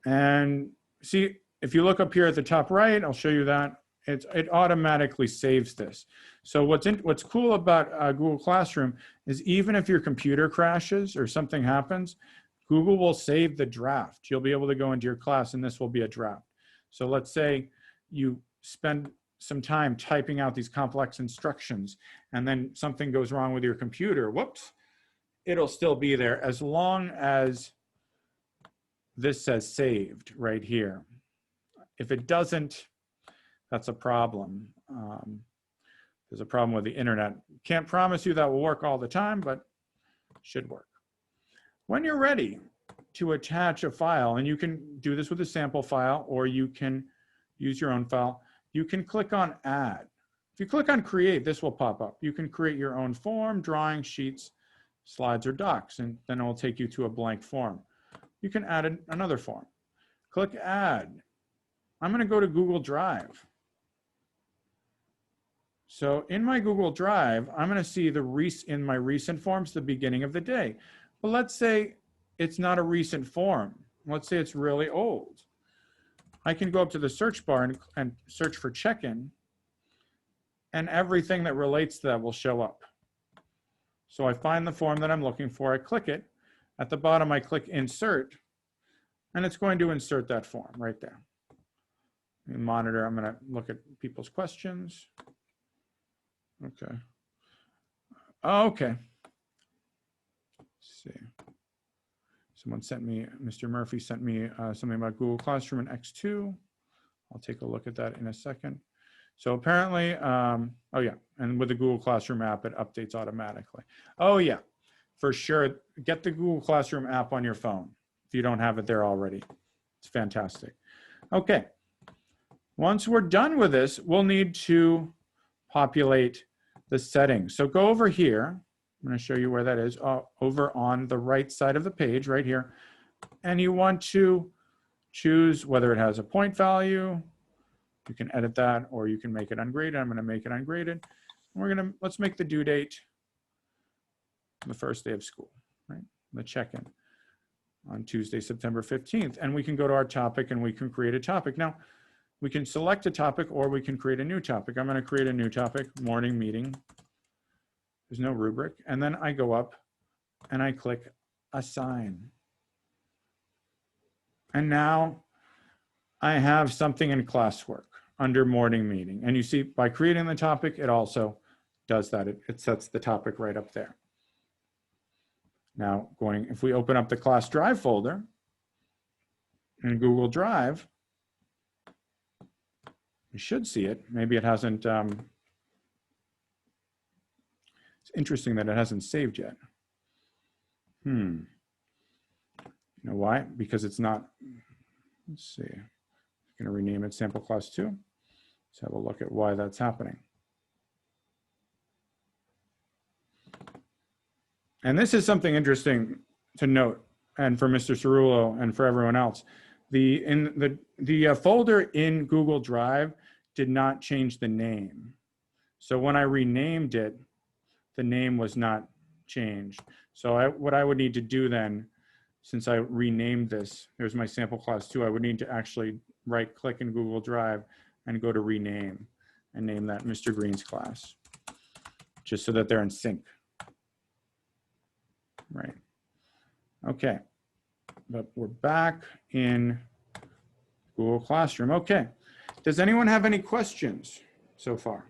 [SPEAKER 1] And see, if you look up here at the top right, I'll show you that it automatically saves this. So what's cool about Google Classroom is even if your computer crashes or something happens, Google will save the draft. You'll be able to go into your class and this will be a draft. So let's say you spend some time typing out these complex instructions and then something goes wrong with your computer, whoops, it'll still be there as long as this says saved right here. If it doesn't, that's a problem. There's a problem with the internet. Can't promise you that will work all the time, but should work. When you're ready to attach a file, and you can do this with a sample file or you can use your own file, you can click on Add. If you click on Create, this will pop up. You can create your own form, drawing, sheets, slides, or docs, and then it will take you to a blank form. You can add another form. Click Add. I'm going to go to Google Drive. So in my Google Drive, I'm going to see in my recent forms, the beginning of the day. But let's say it's not a recent form. Let's say it's really old. I can go up to the search bar and search for check-in, and everything that relates to that will show up. So I find the form that I'm looking for, I click it. At the bottom, I click Insert, and it's going to insert that form right there. Monitor, I'm going to look at people's questions. Okay. Oh, okay. Let's see. Someone sent me, Mr. Murphy sent me something about Google Classroom and X2. I'll take a look at that in a second. So apparently, oh yeah, and with the Google Classroom app, it updates automatically. Oh yeah, for sure. Get the Google Classroom app on your phone if you don't have it there already. It's fantastic. Okay, once we're done with this, we'll need to populate the settings. So go over here. I'm going to show you where that is, over on the right side of the page, right here. And you want to choose whether it has a point value. You can edit that, or you can make it ungraded. I'm going to make it ungraded. Let's make the due date the first day of school, right? The check-in on Tuesday, September 15th. And we can go to our topic and we can create a topic. Now, we can select a topic or we can create a new topic. I'm going to create a new topic, morning meeting. There's no rubric. And then I go up and I click assign. And now I have something in classwork under morning meeting. And you see, by creating the topic, it also does that. It sets the topic right up there. Now, if we open up the class drive folder in Google Drive, you should see it. Maybe it hasn't, it's interesting that it hasn't saved yet. You know why? Because it's not, let's see. I'm going to rename it sample class 2. Let's have a look at why that's happening. And this is something interesting to note, and for Mr. Cerullo and for everyone else. The folder in Google Drive did not change the name. So when I renamed it, the name was not changed. So what I would need to do then, since I renamed this, here's my sample class 2, I would need to actually right click in Google Drive and go to rename and name that Mr. Green's class, just so that they're in sync. Right. Okay. But we're back in Google Classroom. Okay. Does anyone have any questions so far?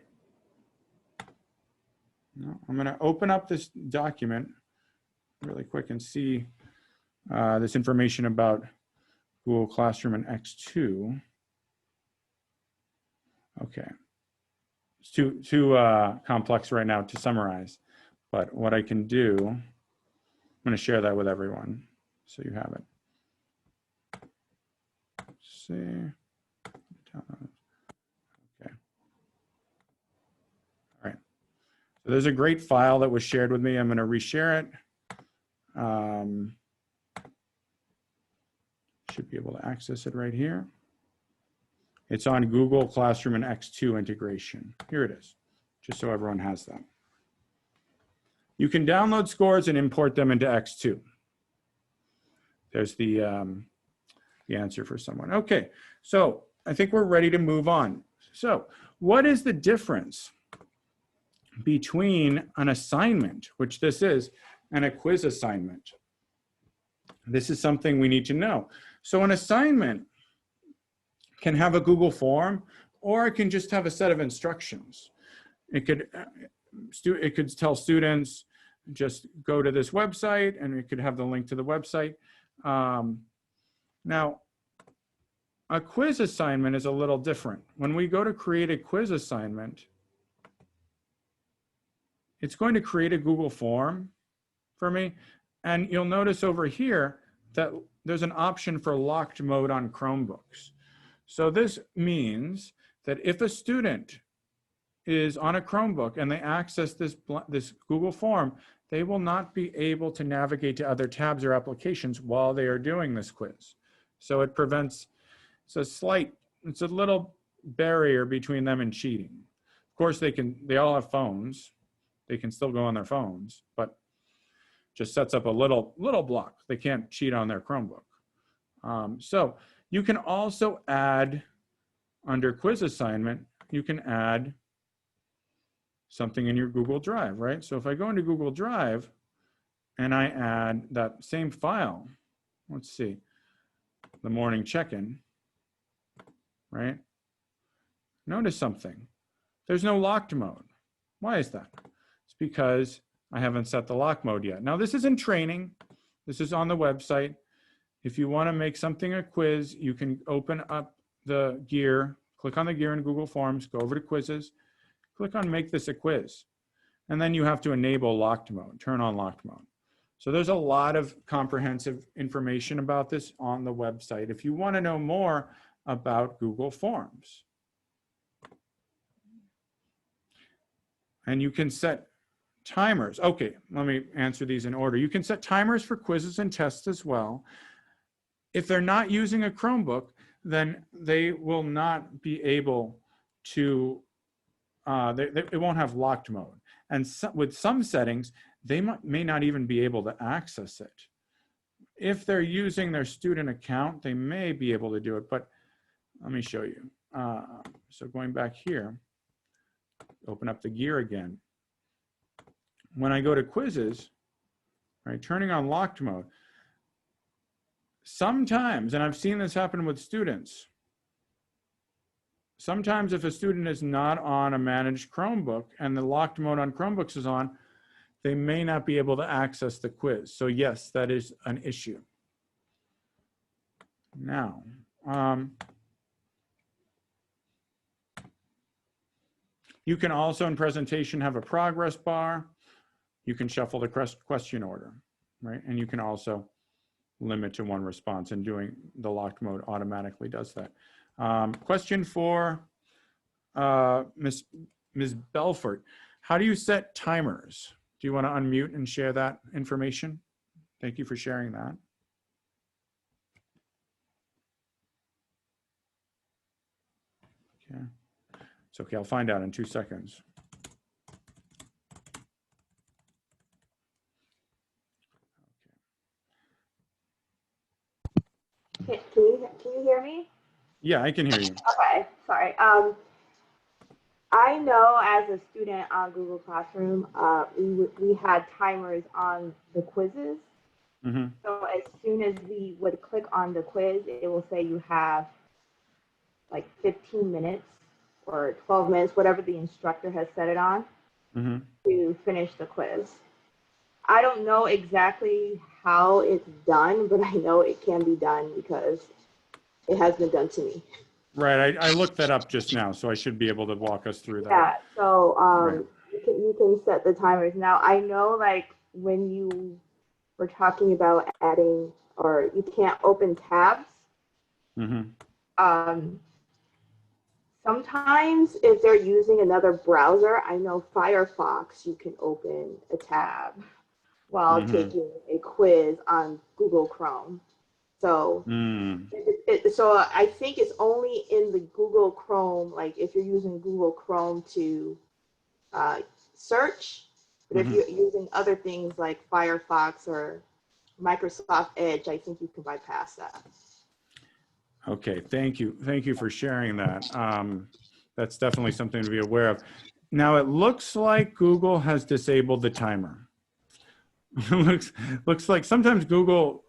[SPEAKER 1] No. I'm going to open up this document really quick and see this information about Google Classroom and X2. Okay. It's too complex right now to summarize, but what I can do, I'm going to share that with everyone so you have it. Let's see. Okay. All right. So there's a great file that was shared with me. I'm going to reshare it. Should be able to access it right here. It's on Google Classroom and X2 integration. Here it is, just so everyone has that. You can download scores and import them into X2. There's the answer for someone. Okay, so I think we're ready to move on. So what is the difference between an assignment, which this is, and a quiz assignment? This is something we need to know. So an assignment can have a Google form, or it can just have a set of instructions. It could tell students, just go to this website, and it could have the link to the website. Now, a quiz assignment is a little different. When we go to create a quiz assignment, it's going to create a Google form for me. And you'll notice over here that there's an option for locked mode on Chromebooks. So this means that if a student is on a Chromebook and they access this Google form, they will not be able to navigate to other tabs or applications while they are doing this quiz. So it prevents, it's a little barrier between them and cheating. Of course, they all have phones. They can still go on their phones, but just sets up a little block. They can't cheat on their Chromebook. So you can also add, under quiz assignment, you can add something in your Google Drive, right? So if I go into Google Drive and I add that same file, let's see, the morning check-in, right? notice something. There's no locked mode. Why is that? It's because I haven't set the lock mode yet. Now this is in training. This is on the website. If you want to make something a quiz, you can open up the gear, click on the gear in Google Forms, go over to quizzes, click on make this a quiz. And then you have to enable locked mode, turn on locked mode. So there's a lot of comprehensive information about this on the website if you want to know more about Google Forms. And you can set timers. Okay, let me answer these in order. You can set timers for quizzes and tests as well. If they're not using a Chromebook, then they will not be able to, it won't have locked mode. And with some settings, they may not even be able to access it. If they're using their student account, they may be able to do it, but let me show you. So going back here, open up the gear again. When I go to quizzes, right, turning on locked mode, sometimes, and I've seen this happen with students, sometimes if a student is not on a managed Chromebook and the locked mode on Chromebooks is on, they may not be able to access the quiz. So yes, that is an issue. Now, you can also in presentation have a progress bar. You can shuffle the question order, right? And you can also limit to one response, and doing the locked mode automatically does that. Question for Ms. Belfort. How do you set timers? Do you want to unmute and share that information? Thank you for sharing that. Okay. It's okay, I'll find out in 2 seconds.
[SPEAKER 8] Can you hear me?
[SPEAKER 1] Yeah, I can hear you.
[SPEAKER 8] Okay, sorry. I know as a student on Google Classroom, we had timers on the quizzes.
[SPEAKER 1] Mm-hmm.
[SPEAKER 8] So as soon as we would click on the quiz, it will say you have like 15 minutes or 12 minutes, whatever the instructor has set it on,
[SPEAKER 1] Mm-hmm.
[SPEAKER 8] to finish the quiz. I don't know exactly how it's done, but I know it can be done because it has been done to me.
[SPEAKER 1] Right, I looked that up just now, so I should be able to walk us through that.
[SPEAKER 8] Yeah, so
[SPEAKER 1] Right.
[SPEAKER 8] you can set the timers. Now, I know like when you were talking about adding, or you can't open tabs,
[SPEAKER 1] Mm-hmm.
[SPEAKER 8] sometimes if they're using another browser, I know Firefox, you can open a tab while
[SPEAKER 1] Mhm.
[SPEAKER 8] taking a quiz on Google Chrome. So, so I think it's only in the Google Chrome, like if you're using Google Chrome to search, but if you're using other things like Firefox or Microsoft Edge, I think you can bypass that.
[SPEAKER 1] Okay, thank you. Thank you for sharing that. That's definitely something to be aware of. Now, it looks like Google has disabled the timer. looks like sometimes Google,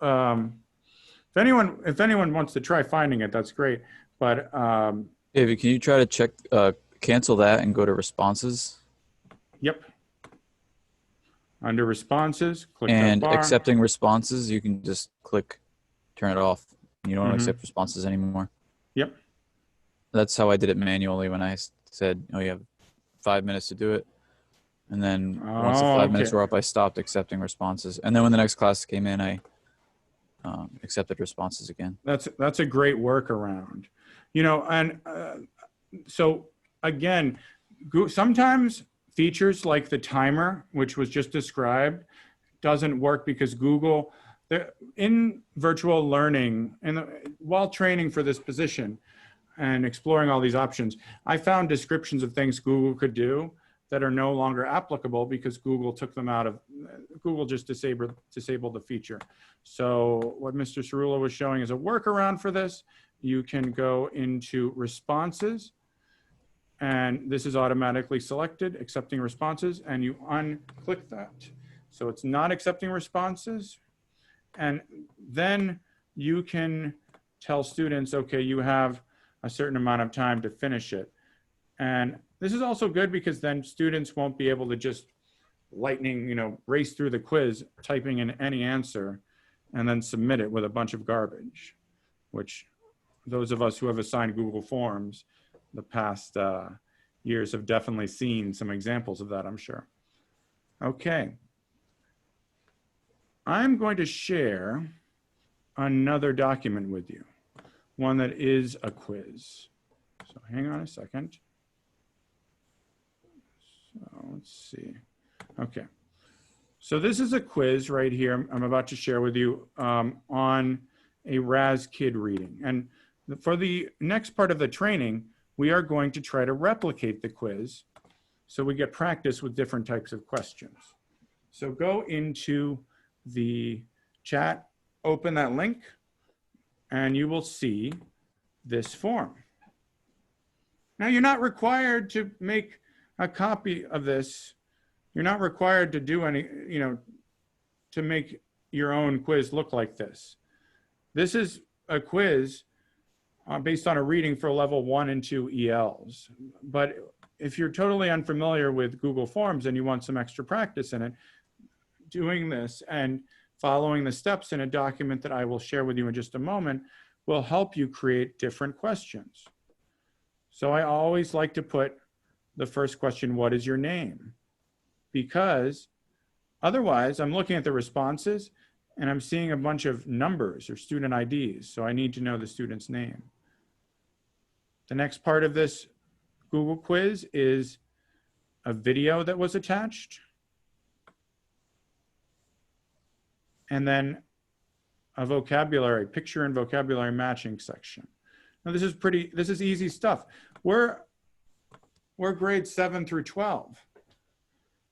[SPEAKER 1] if anyone wants to try finding it, that's great. But
[SPEAKER 6] David, can you try to check, cancel that and go to responses?
[SPEAKER 1] yep. Under responses, click
[SPEAKER 6] And
[SPEAKER 1] that bar.
[SPEAKER 6] accepting responses, you can just click, turn it off. You don't
[SPEAKER 1] Mhm.
[SPEAKER 6] accept responses anymore.
[SPEAKER 1] Yep.
[SPEAKER 6] That's how I did it manually when I said, oh, you have 5 minutes to do it. And then once the 5 minutes
[SPEAKER 1] okay.
[SPEAKER 6] were up, I stopped accepting responses. And then when the next class came in, I accepted responses again.
[SPEAKER 1] That's a great workaround, and so again, sometimes features like the timer, which was just described, doesn't work because Google, in virtual learning and while training for this position and exploring all these options, I found descriptions of things Google could do that are no longer applicable because Google took them out of, Google just disabled the feature. So what Mr. Cerullo was showing is a workaround for this. You can go into responses, and this is automatically selected, accepting responses, and you unclick that. So it's not accepting responses. And then you can tell students, okay, you have a certain amount of time to finish it. And this is also good because then students won't be able to just lightning, race through the quiz, typing in any answer and then submit it with a bunch of garbage, which those of us who have assigned Google Forms the past years have definitely seen some examples of that, I'm sure. Okay. I'm going to share another document with you, one that is a quiz. So hang on a second. So let's see. Okay. So this is a quiz right here I'm about to share with you on a RAS Kid reading. And for the next part of the training, we are going to try to replicate the quiz so we get practice with different types of questions. So go into the chat, open that link, and you will see this form. Now, you're not required to make a copy of this. You're not required to do any, to make your own quiz look like this. This is a quiz based on a reading for level 1 and 2 ELs. But if you're totally unfamiliar with Google Forms and you want some extra practice in it, doing this and following the steps in a document that I will share with you in just a moment will help you create different questions. So I always like to put the first question, what is your name? Because otherwise I'm looking at the responses and I'm seeing a bunch of numbers or student IDs. So I need to know the student's name. The next part of this Google quiz is a video that was attached. And then a vocabulary, picture and vocabulary matching section. Now this is easy stuff. We're grades 7 through 12.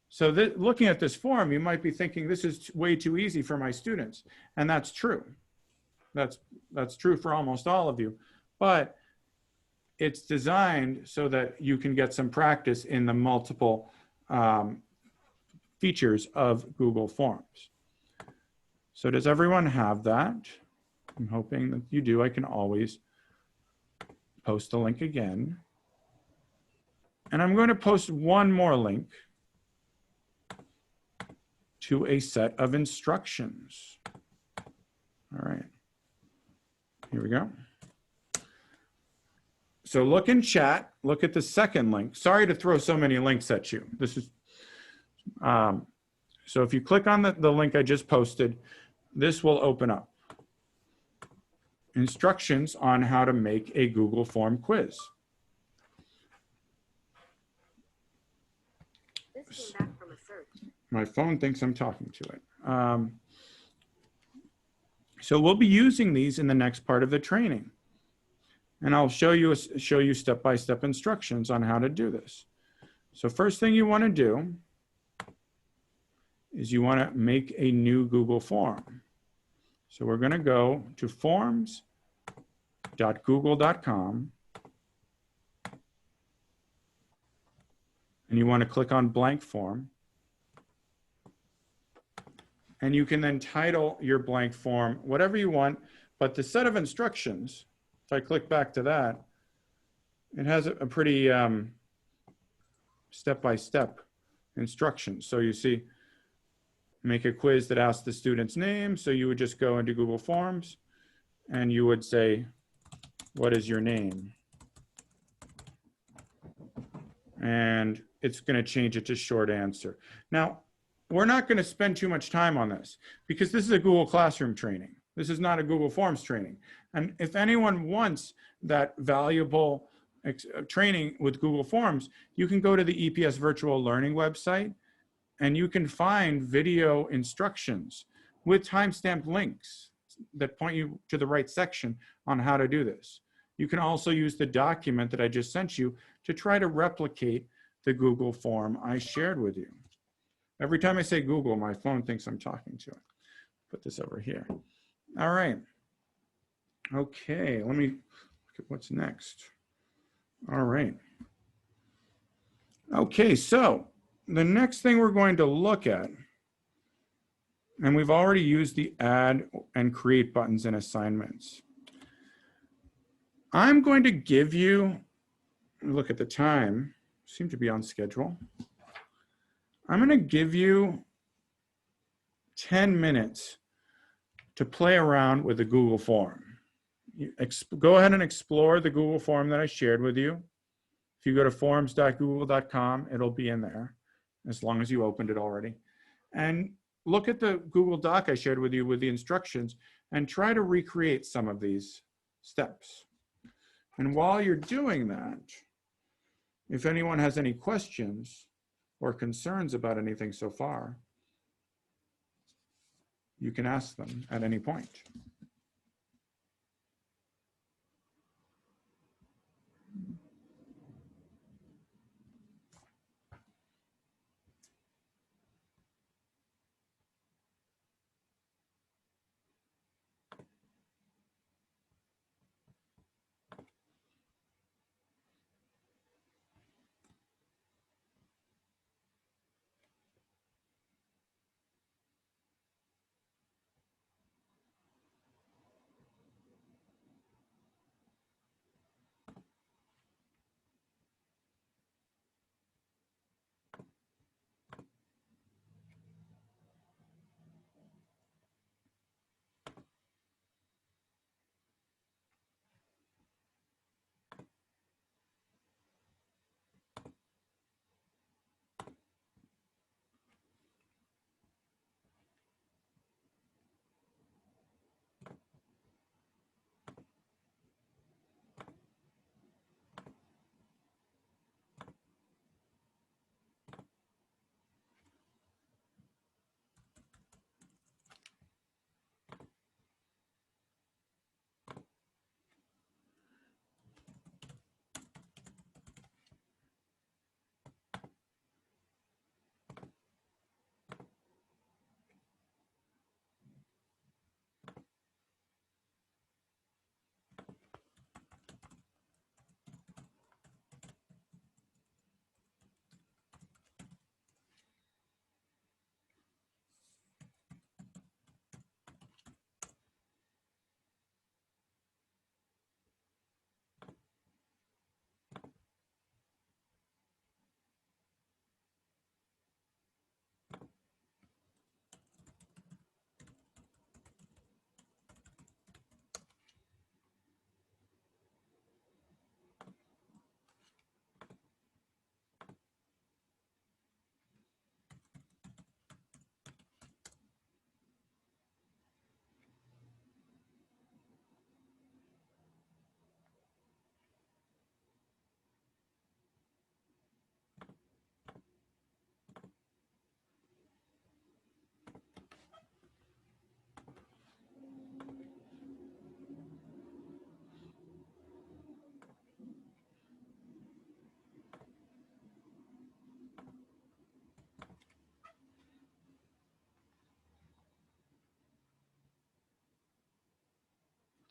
[SPEAKER 1] So looking at this form, you might be thinking this is way too easy for my students. And that's true. That's true for almost all of you. But it's designed so that you can get some practice in the multiple features of Google Forms. So does everyone have that? I'm hoping that you do. I can always post a link again. And I'm going to post one more link to a set of instructions. All right, here we go. So look in chat, look at the second link. Sorry to throw so many links at you. This is, so if you click on the link I just posted, this will open up. Instructions on how to make a Google Form quiz.
[SPEAKER 9] This came back from a search.
[SPEAKER 1] My phone thinks I'm talking to it. So we'll be using these in the next part of the training. And I'll show you step-by-step instructions on how to do this. So first thing you want to do is you want to make a new Google form. So we're going to go to forms.google.com. And you want to click on blank form. And you can then title your blank form whatever you want, but the set of instructions, if I click back to that, it has a pretty step-by-step instructions. So you see, make a quiz that asks the student's name. So you would just go into Google Forms and you would say, what is your name? And it's going to change it to short answer. Now, we're not going to spend too much time on this because this is a Google Classroom training. This is not a Google Forms training. And if anyone wants that valuable training with Google Forms, you can go to the EPS Virtual Learning website and you can find video instructions with timestamped links that point you to the right section on how to do this. You can also use the document that I just sent you to try to replicate the Google form I shared with you. Every time I say Google, my phone thinks I'm talking to it. Put this over here. All right. Okay, let me look at what's next. All right. Okay, so the next thing we're going to look at, and we've already used the add and create buttons in assignments. I'm going to give you look at the time. Seem to be on schedule. I'm going to give you 10 minutes to play around with the Google form. Go ahead and explore the Google form that I shared with you. If you go to forms.google.com, it'll be in there as long as you opened it already. And look at the Google Doc I shared with you with the instructions and try to recreate some of these steps. And while you're doing that, if anyone has any questions or concerns about anything so far, you can ask them at any point.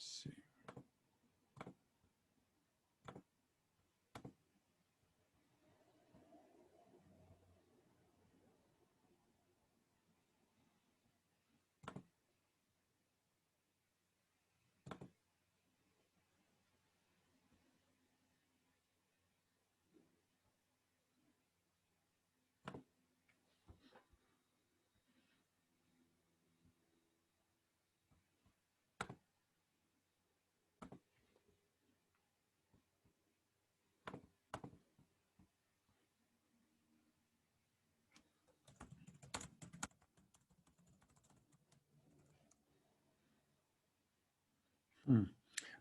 [SPEAKER 1] Let's see.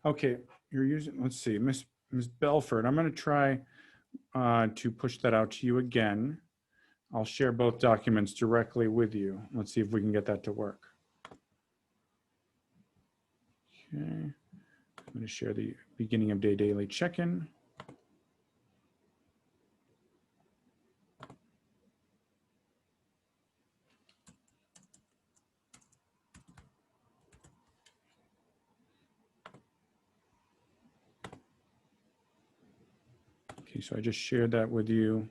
[SPEAKER 1] Okay, you're using, let's see, Miss Belford, I'm going to try to push that out to you again. I'll share both documents directly with you. Let's see if we can get that to work. Okay, I'm going to share the beginning of day daily check-in. Okay, so I just shared that with you.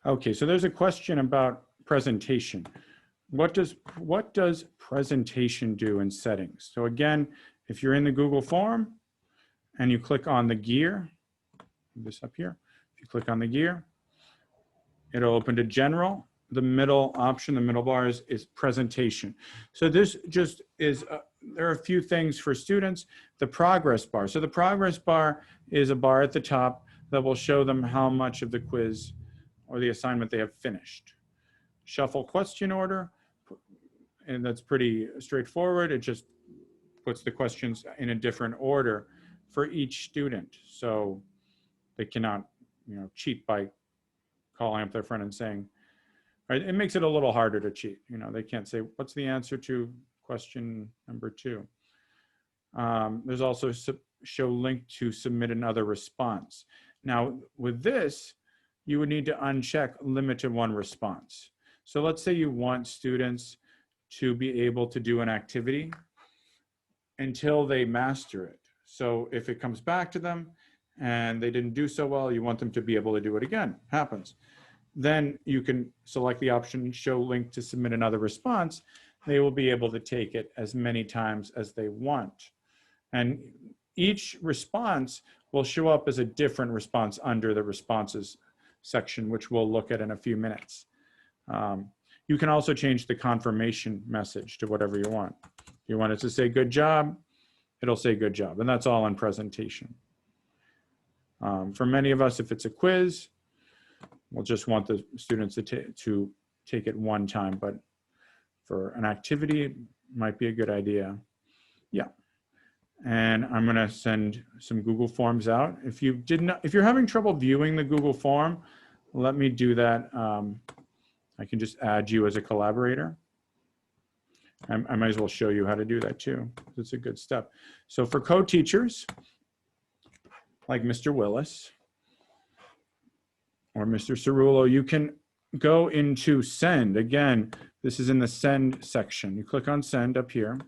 [SPEAKER 1] Okay, so there's a question about presentation. What does presentation do in settings? So again, if you're in the Google form and you click on the gear, this up here, if you click on the gear, it'll open to general. The middle option, the middle bar is presentation. So this just is, there are a few things for students. The progress bar. So the progress bar is a bar at the top that will show them how much of the quiz or the assignment they have finished. Shuffle question order, and that's pretty straightforward. It just puts the questions in a different order for each student. So they cannot, cheat by calling up their friend and saying, right? It makes it a little harder to cheat. They can't say, what's the answer to question number 2? There's also show link to submit another response. Now with this, you would need to uncheck limit to 1 response. So let's say you want students to be able to do an activity until they master it. So if it comes back to them and they didn't do so well, you want them to be able to do it again. Happens. Then you can select the option show link to submit another response. They will be able to take it as many times as they want. And each response will show up as a different response under the responses section, which we'll look at in a few minutes. You can also change the confirmation message to whatever you want. If you want it to say good job, it'll say good job. And that's all in presentation. For many of us, if it's a quiz, we'll just want the students to take it one time, but for an activity, it might be a good idea. Yeah. And I'm gonna send some Google Forms out. If you're having trouble viewing the Google form, let me do that. I can just add you as a collaborator. I might as well show you how to do that too. It's a good step. So for co-teachers, like Mr. Willis or Mr. Cerullo, you can go into send. Again, this is in the send section. You click on send up here.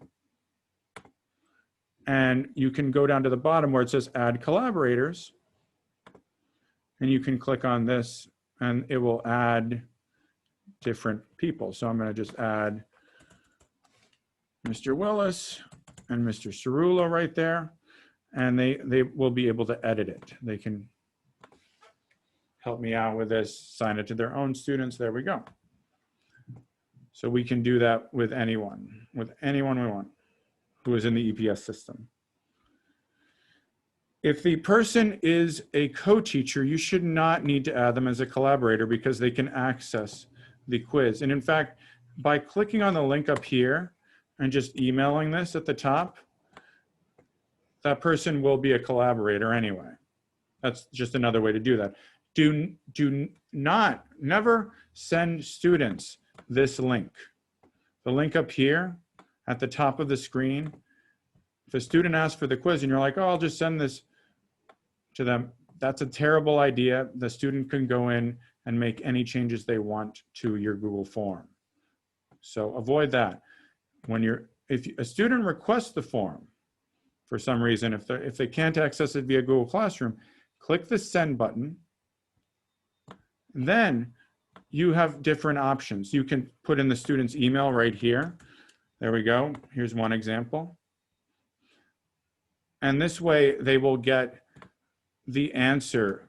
[SPEAKER 1] And you can go down to the bottom where it says add collaborators. And you can click on this and it will add different people. So I'm going to just add Mr. Willis and Mr. Cerullo right there. And they will be able to edit it. They can help me out with this, assign it to their own students. There we go. So we can do that with anyone we want who is in the EPS system. If the person is a co-teacher, you should not need to add them as a collaborator because they can access the quiz. And in fact, by clicking on the link up here and just emailing this at the top, that person will be a collaborator anyway. That's just another way to do that. Never send students this link. The link up here at the top of the screen, if a student asks for the quiz and you're like, oh, I'll just send this to them, that's a terrible idea. The student can go in and make any changes they want to your Google form. So avoid that. If a student requests the form for some reason, if they can't access it via Google Classroom, click the send button. Then you have different options. You can put in the student's email right here. There we go. Here's one example. And this way they will get the answer.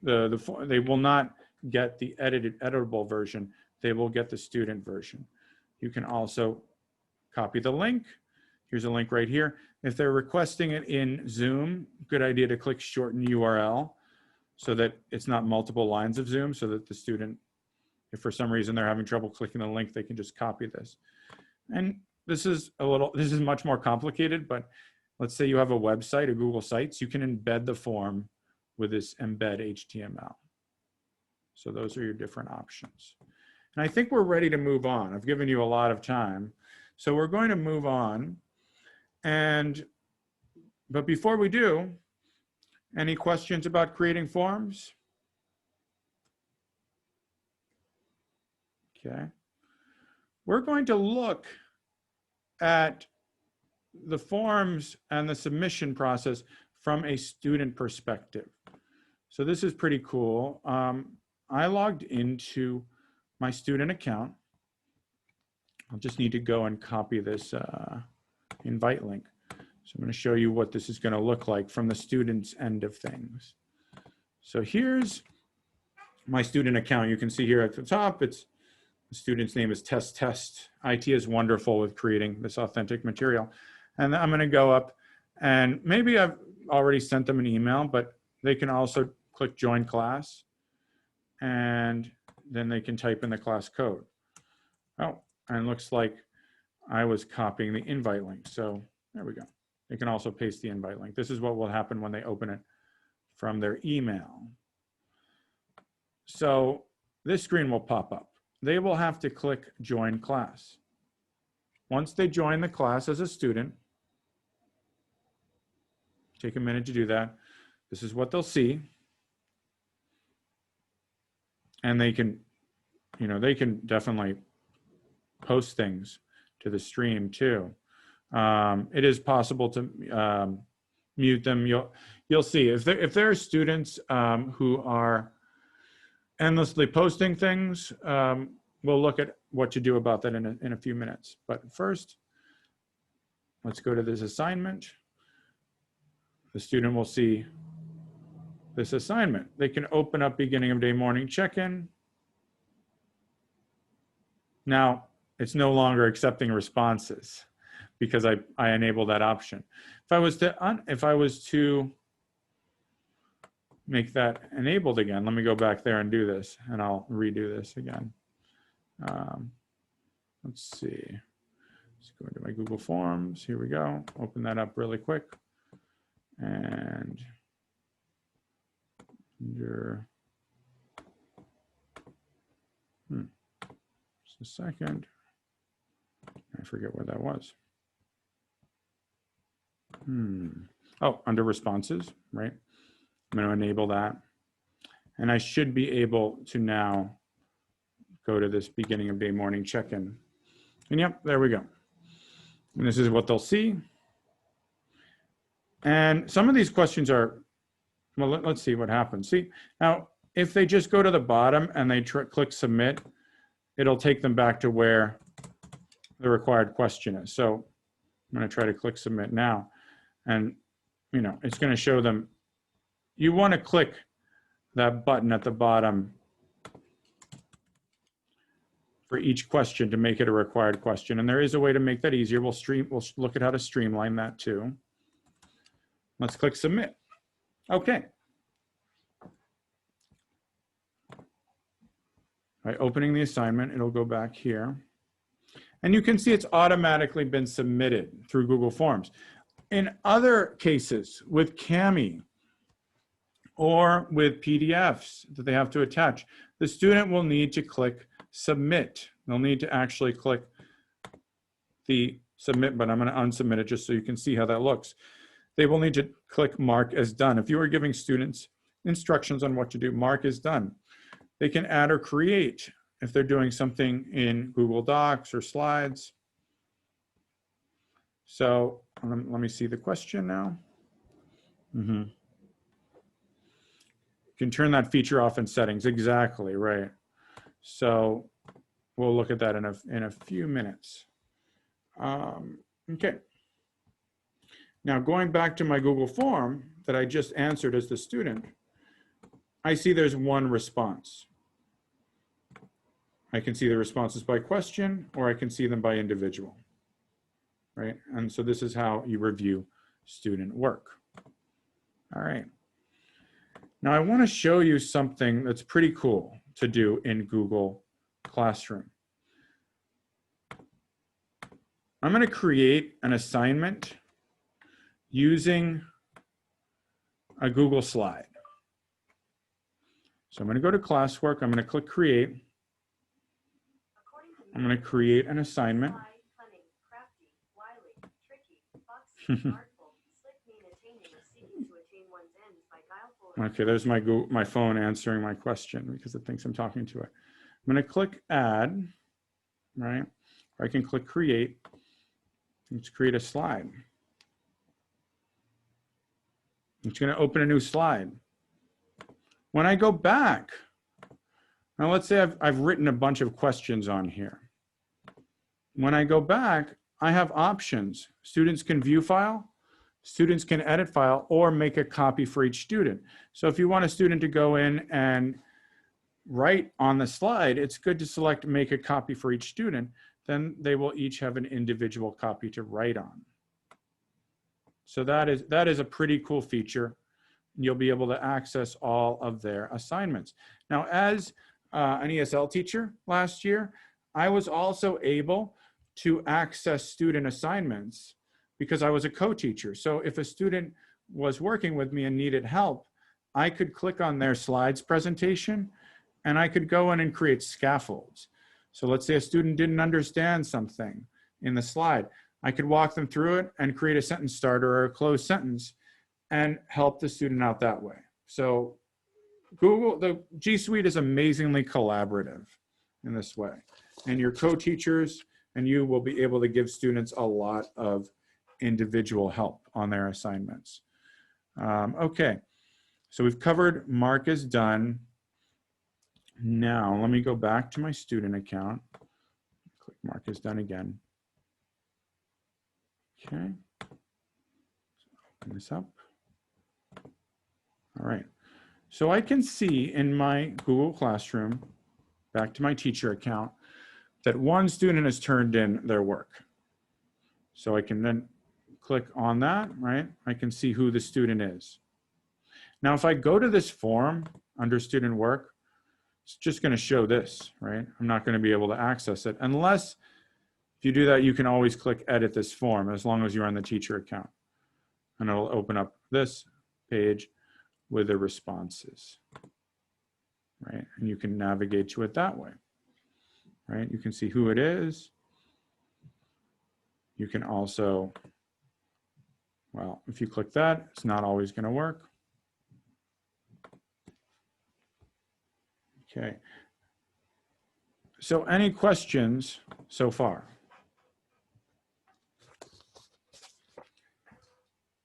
[SPEAKER 1] They will not get the editable version. They will get the student version. You can also copy the link. Here's a link right here. If they're requesting it in Zoom, good idea to click shorten URL so that it's not multiple lines of Zoom, so that the student, if for some reason they're having trouble clicking the link, they can just copy this. And this is much more complicated, but let's say you have a website, a Google Sites, you can embed the form with this embed HTML. So those are your different options. And I think we're ready to move on. I've given you a lot of time. So we're going to move on. But before we do, any questions about creating forms? Okay. We're going to look at the forms and the submission process from a student perspective. So this is pretty cool. I logged into my student account. I'll just need to go and copy this invite link. So I'm going to show you what this is going to look like from the student's end of things. So here's my student account. You can see here at the top, the student's name is Test. IT is wonderful with creating this authentic material. And I'm going to go up, and maybe I've already sent them an email, but they can also click join class, and then they can type in the class code. Oh, and it looks like I was copying the invite link. So there we go. They can also paste the invite link. This is what will happen when they open it from their email. So this screen will pop up. They will have to click join class. Once they join the class as a student, take a minute to do that. This is what they'll see. And they can, they can definitely post things to the stream too. It is possible to mute them. You'll see if there are students who are endlessly posting things, we'll look at what to do about that in a few minutes. But first, let's go to this assignment. The student will see this assignment. They can open up beginning of day morning check-in. Now, it's no longer accepting responses because I enabled that option. If I was to make that enabled again, let me go back there and do this, and I'll redo this again. Let's see. Let's go into my Google Forms. Here we go. Open that up really quick. And under, just a second. I forget where that was. Oh, under responses, right? I'm going to enable that. And I should be able to now go to this beginning of day morning check-in. And yep, there we go. And this is what they'll see. And some of these questions are, well, let's see what happens. See, now, if they just go to the bottom and they click submit, it'll take them back to where the required question is. So I'm going to try to click submit now. And, it's going to show them, you want to click that button at the bottom for each question to make it a required question. And there is a way to make that easier. We'll look at how to streamline that too. Let's click submit. Okay. By opening the assignment, it'll go back here. And you can see it's automatically been submitted through Google Forms. In other cases with Kami or with PDFs that they have to attach, the student will need to click submit. They'll need to actually click the submit button. I'm going to unsubmit it just so you can see how that looks. They will need to click mark as done. If you are giving students instructions on what to do, mark as done. They can add or create if they're doing something in Google Docs or slides. So let me see the question now. You can turn that feature off in settings. Exactly, right. So we'll look at that in a few minutes. Okay. Now going back to my Google form that I just answered as the student, I see there's one response. I can see the responses by question, or I can see them by individual, right? And so this is how you review student work. All right. Now I want to show you something that's pretty cool to do in Google Classroom. I'm going to create an assignment using a Google slide. So I'm going to go to classwork. I'm going to click create. I'm going to create an assignment. Okay, there's my phone answering my question because it thinks I'm talking to it. I'm going to click add, right? Or I can click create. Let's create a slide. It's going to open a new slide. When I go back Now let's say I've written a bunch of questions on here. When I go back, I have options. Students can view file, students can edit file, or make a copy for each student. So if you want a student to go in and write on the slide, it's good to select make a copy for each student. Then they will each have an individual copy to write on. So that is a pretty cool feature. You'll be able to access all of their assignments. Now, as an ESL teacher last year, I was also able to access student assignments because I was a co-teacher. So if a student was working with me and needed help, I could click on their slides presentation and I could go in and create scaffolds. So let's say a student didn't understand something in the slide. I could walk them through it and create a sentence starter or a closed sentence and help the student out that way. So the G Suite is amazingly collaborative in this way. And your co-teachers and you will be able to give students a lot of individual help on their assignments. Okay, so we've covered Mark is done. Now, let me go back to my student account. Click Mark is done again. Okay, open this up. All right, so I can see in my Google Classroom, back to my teacher account, that one student has turned in their work. So I can then click on that, right? I can see who the student is. Now, if I go to this form under student work, it's just going to show this, right? I'm not going to be able to access it unless if you do that, you can always click edit this form as long as you're on the teacher account. And it'll open up this page with the responses, right? And you can navigate to it that way, right? You can see who it is. You can also, well, if you click that, it's not always going to work. Okay. So any questions so far?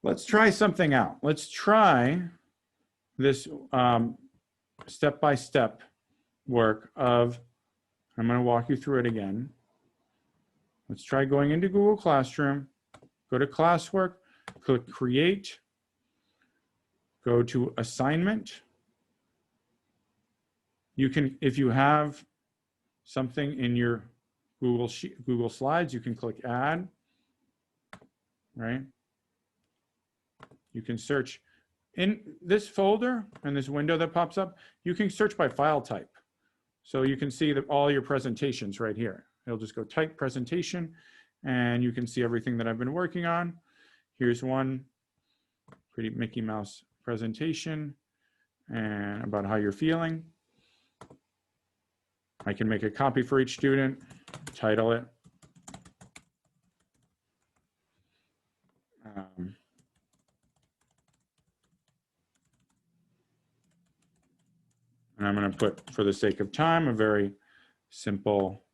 [SPEAKER 1] Let's try something out. Let's try this step-by-step work of, I'm going to walk you through it again. Let's try going into Google Classroom, go to classwork, click create, go to assignment. You can, if you have something in your Google Slides, you can click add, right? You can search in this folder and this window that pops up, you can search by file type. So you can see that all your presentations right here. It'll just go type presentation and you can see everything that I've been working on. Here's one pretty Mickey Mouse presentation and about how you're feeling. I can make a copy for each student, title it. And I'm going to put, for the sake of time, a very simple,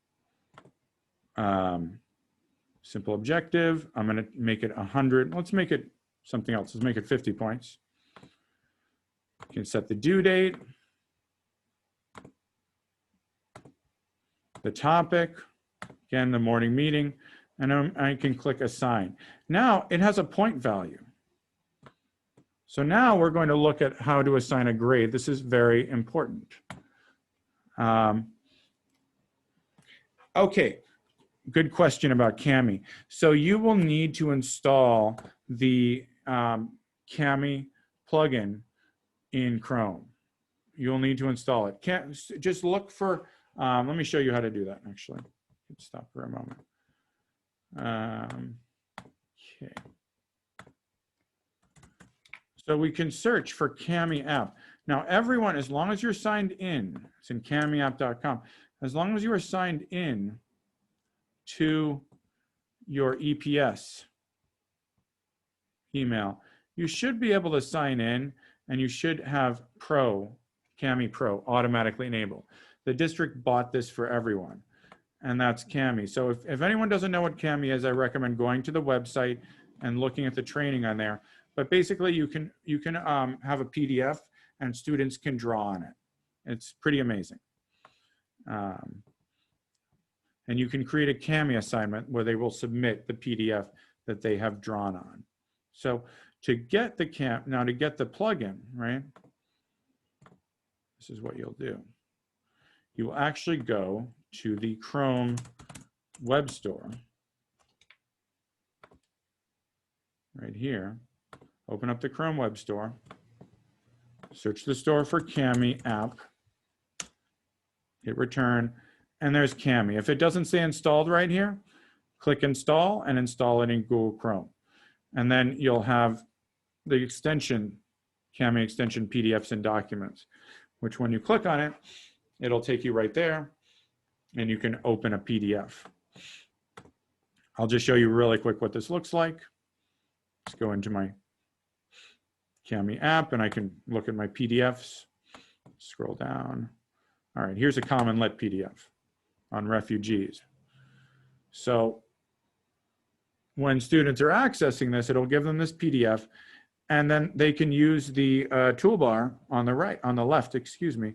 [SPEAKER 1] simple objective. I'm going to make it 100. Let's make it something else. Let's make it 50 points. You can set the due date, the topic, again, the morning meeting, and I can click assign. Now it has a point value. So now we're going to look at how to assign a grade. This is very important. Okay, good question about Kami. So you will need to install the Kami plugin in Chrome. You'll need to install it. Just look for, let me show you how to do that actually. Let's stop for a moment. Okay. So we can search for Kami app. Now everyone, as long as you're signed in, it's in kamiapp.com, as long as you are signed in to your EPS email, you should be able to sign in and you should have Kami Pro automatically enabled. The district bought this for everyone and that's Kami. So if anyone doesn't know what Kami is, I recommend going to the website and looking at the training on there. But basically you can have a PDF and students can draw on it. It's pretty amazing. And you can create a Kami assignment where they will submit the PDF that they have drawn on. So to get the now to get the plugin, right? This is what you'll do. You will actually go to the Chrome web store right here. Open up the Chrome web store. Search the store for Kami app. Hit return, and there's Kami. If it doesn't say installed right here, click install and install it in Google Chrome. And then you'll have the extension, Kami extension PDFs and documents, which when you click on it, it'll take you right there and you can open a PDF. I'll just show you really quick what this looks like. Let's go into my Kami app and I can look at my PDFs, scroll down. All right, here's a common lit PDF on refugees. So when students are accessing this, it'll give them this PDF, and then they can use the toolbar on the left, excuse me,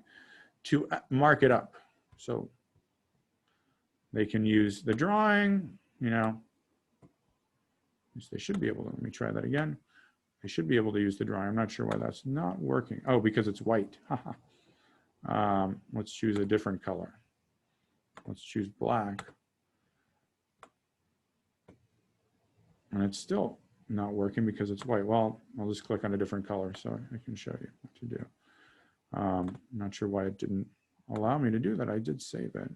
[SPEAKER 1] to mark it up. So they can use the drawing, you know, they should be able to, let me try that again. They should be able to use the drawing. I'm not sure why that's not working. Oh, because it's white. Let's choose a different color. Let's choose black. And it's still not working because it's white. Well, I'll just click on a different color so I can show you what to do. I'm not sure why it didn't allow me to do that. I did save it.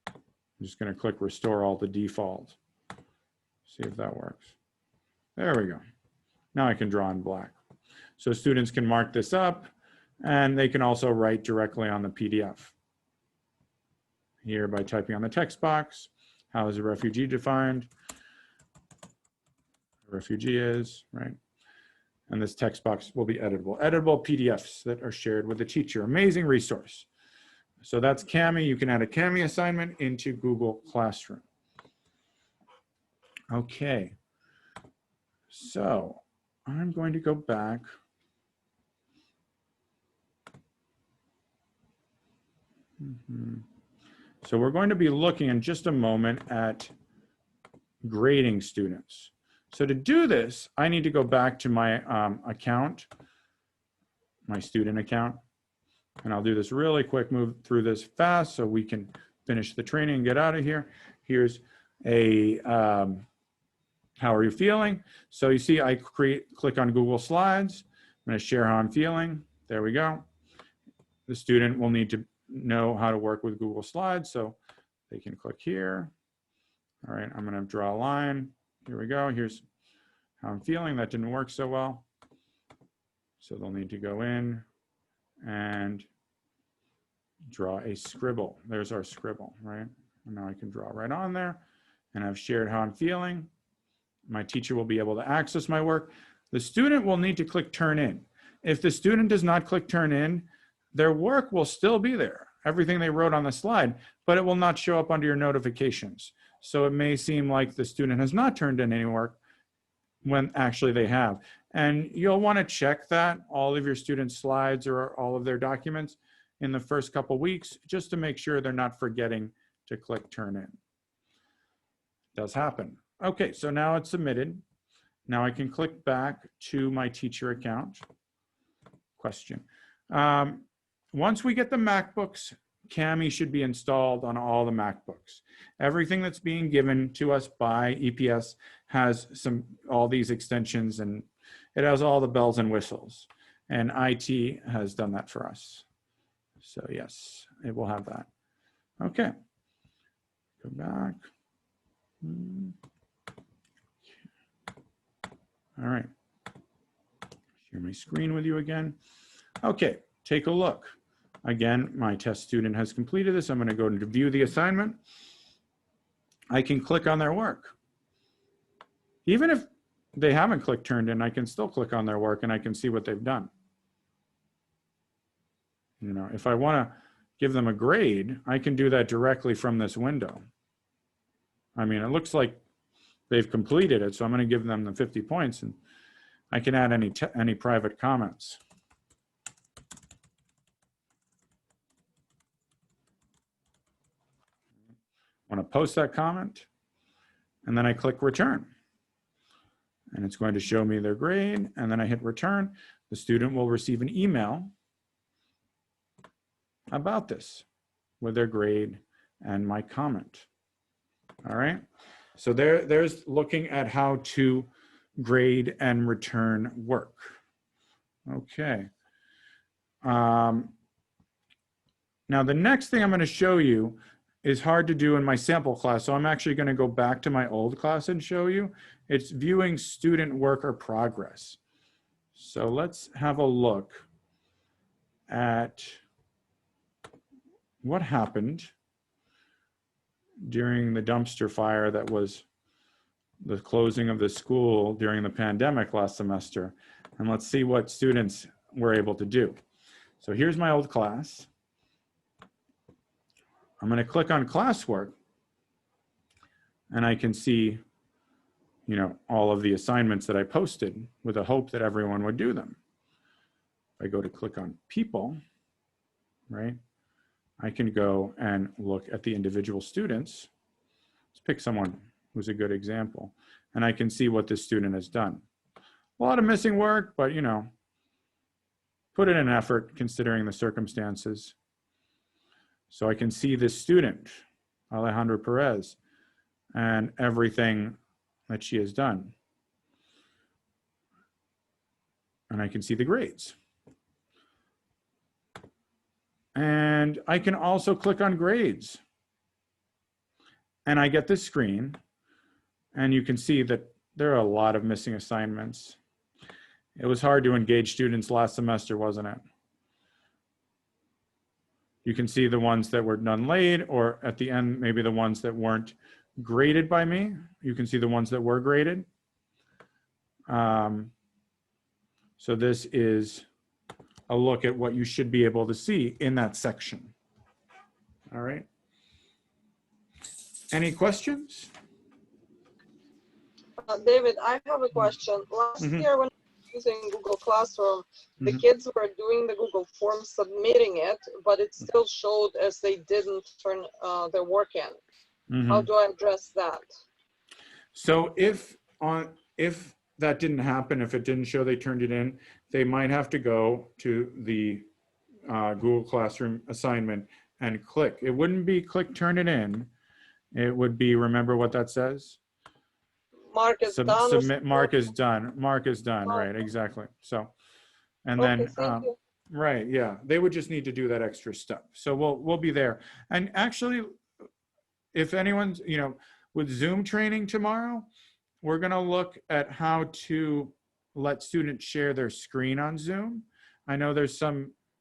[SPEAKER 1] I'm just going to click restore all the default. See if that works. There we go. Now I can draw in black. So students can mark this up, and they can also write directly on the PDF. Here by typing on the text box, how is a refugee defined? A refugee is, right? And this text box will be editable. Editable PDFs that are shared with the teacher. Amazing resource. So that's Kami. You can add a Kami assignment into Google Classroom. Okay. So I'm going to go back. So we're going to be looking in just a moment at grading students. So to do this, I need to go back to my account, my student account, and I'll do this really quick, move through this fast so we can finish the training and get out of here. Here's a, how are you feeling? So you see I click on Google Slides. I'm going to share how I'm feeling. There we go. The student will need to know how to work with Google Slides, so they can click here. All right, I'm going to draw a line. Here we go. Here's how I'm feeling. That didn't work so well. So they'll need to go in and draw a scribble. There's our scribble, right? And now I can draw right on there, and I've shared how I'm feeling. My teacher will be able to access my work. The student will need to click turn in. If the student does not click turn in, their work will still be there, everything they wrote on the slide, but it will not show up under your notifications. So it may seem like the student has not turned in any work when actually they have. And you'll want to check that, all of your students' slides or all of their documents in the first couple weeks, just to make sure they're not forgetting to click turn in. It does happen. Okay, so now it's submitted. Now I can click back to my teacher account. Question. Once we get the MacBooks, Kami should be installed on all the MacBooks. Everything that's being given to us by EPS has all these extensions, and it has all the bells and whistles. And IT has done that for us. So yes, it will have that. Okay, go back. All right, share my screen with you again. Okay, take a look. Again, my test student has completed this. I'm going to go to view the assignment. I can click on their work. Even if they haven't clicked turned in, I can still click on their work and I can see what they've done. You know, if I want to give them a grade, I can do that directly from this window. I mean, it looks like they've completed it, so I'm going to give them the 50 points, and I can add any private comments. post that comment, and then I click return. And it's going to show me their grade, and then I hit return. The student will receive an email about this with their grade and my comment. All right, so there's looking at how to grade and return work. Okay. Now the next thing I'm going to show you is hard to do in my sample class, so I'm actually going to go back to my old class and show you. It's viewing student work or progress. So let's have a look at what happened during the dumpster fire that was the closing of the school during the pandemic last semester. And let's see what students were able to do. So here's my old class. I'm going to click on classwork, and I can see, you know, all of the assignments that I posted with the hope that everyone would do them. If I go to click on people, right, I can go and look at the individual students. Let's pick someone who's a good example, and I can see what this student has done. A lot of missing work, but, you know, put in an effort considering the circumstances. So I can see this student, Alejandra Perez, and everything that she has done. And I can see the grades. And I can also click on grades. And I get this screen, and you can see that there are a lot of missing assignments. It was hard to engage students last semester, wasn't it? You can see the ones that were done late, or at the end, maybe the ones that weren't graded by me. You can see the ones that were graded. So this is a look at what you should be able to see in that section. All right. Any questions?
[SPEAKER 10] David, I have a question. Last year when using Google Classroom, the kids were doing the Google form, submitting it, but it still showed as they didn't turn their work in. How do I address that?
[SPEAKER 1] So if that didn't happen, if it didn't show they turned it in, they might have to go to the Google Classroom assignment and click. It wouldn't be click turn it in. It would be, remember what that says?
[SPEAKER 10] Mark is done.
[SPEAKER 1] Submit, mark is done. Mark is done, right, exactly. So, and then, right, yeah, they would just need to do that extra step. So we'll be there. And actually, if anyone's, you know, with Zoom training tomorrow, we're gonna look at how to let students share their screen on Zoom. I know there's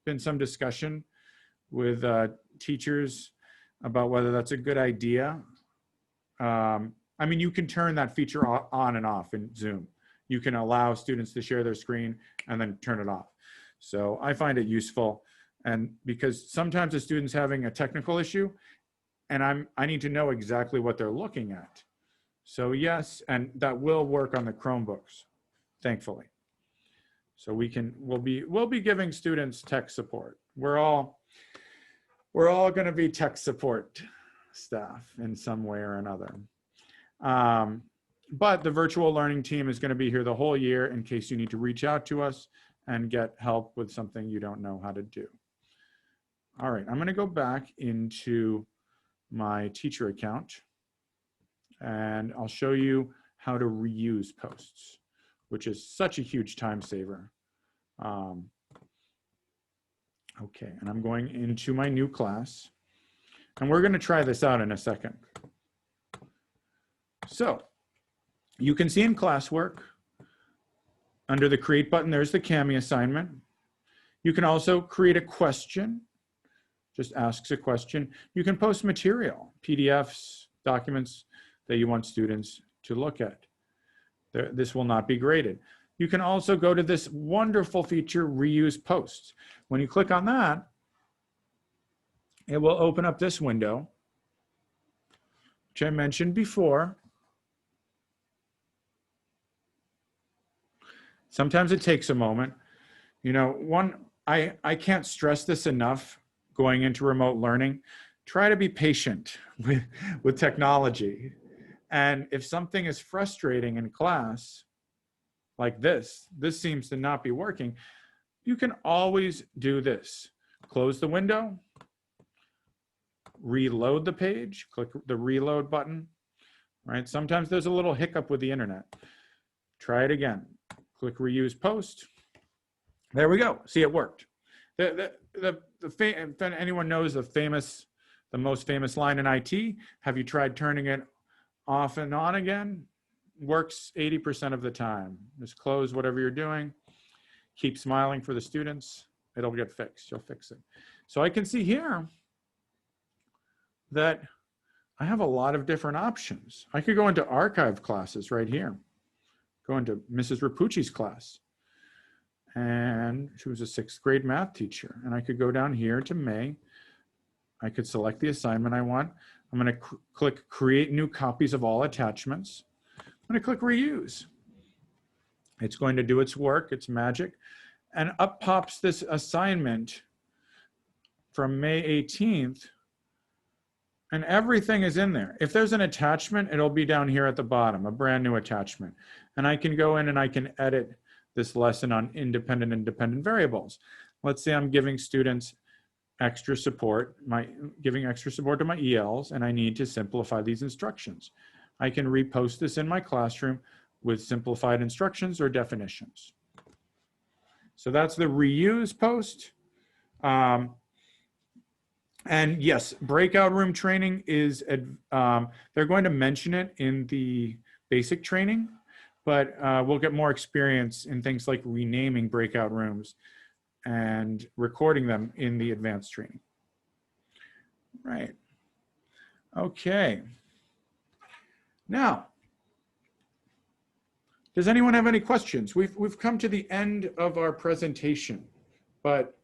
[SPEAKER 1] been some discussion with teachers about whether that's a good idea. I mean, you can turn that feature on and off in Zoom. You can allow students to share their screen and then turn it off. So I find it useful, and because sometimes a student's having a technical issue and I need to know exactly what they're looking at. So yes, and that will work on the Chromebooks, thankfully. So we'll be giving students tech support. We're all going to be tech support staff in some way or another. But the virtual learning team is going to be here the whole year in case you need to reach out to us and get help with something you don't know how to do. All right, I'm going to go back into my teacher account, and I'll show you how to reuse posts, which is such a huge time saver. Okay, and I'm going into my new class, and we're going to try this out in a second. So you can see in classwork, under the create button, there's the Kami assignment. You can also create a question, just asks a question. You can post material, PDFs, documents that you want students to look at. This will not be graded. You can also go to this wonderful feature, reuse posts. When you click on that, it will open up this window, which I mentioned before. Sometimes it takes a moment. You know, I can't stress this enough going into remote learning. try to be patient with technology. And if something is frustrating in class, like this seems to not be working, you can always do this. Close the window, reload the page, click the reload button, right? Sometimes there's a little hiccup with the internet. Try it again. Click reuse post. There we go. See, it worked. If anyone knows the most famous line in IT, have you tried turning it off and on again? Works 80% of the time. Just close whatever you're doing. Keep smiling for the students. It'll get fixed. You'll fix it. So I can see here that I have a lot of different options. I could go into archive classes right here. Go into Mrs. Rapucci's class. And she was a 6th grade math teacher. And I could go down here to May. I could select the assignment I want. I'm going to click create new copies of all attachments. I'm going to click reuse. It's going to do its work, its magic. And up pops this assignment from May 18th. And everything is in there. If there's an attachment, it'll be down here at the bottom, a brand new attachment. And I can go in and I can edit this lesson on independent and dependent variables. Let's say I'm giving students extra support, giving extra support to my ELs, and I need to simplify these instructions. I can repost this in my classroom with simplified instructions or definitions. So that's the reuse post. And yes, breakout room training is, they're going to mention it in the basic training, but we'll get more experience in things like renaming breakout rooms and recording them in the advanced training. Right. Okay. Now, does anyone have any questions? We've come to the end of our presentation, but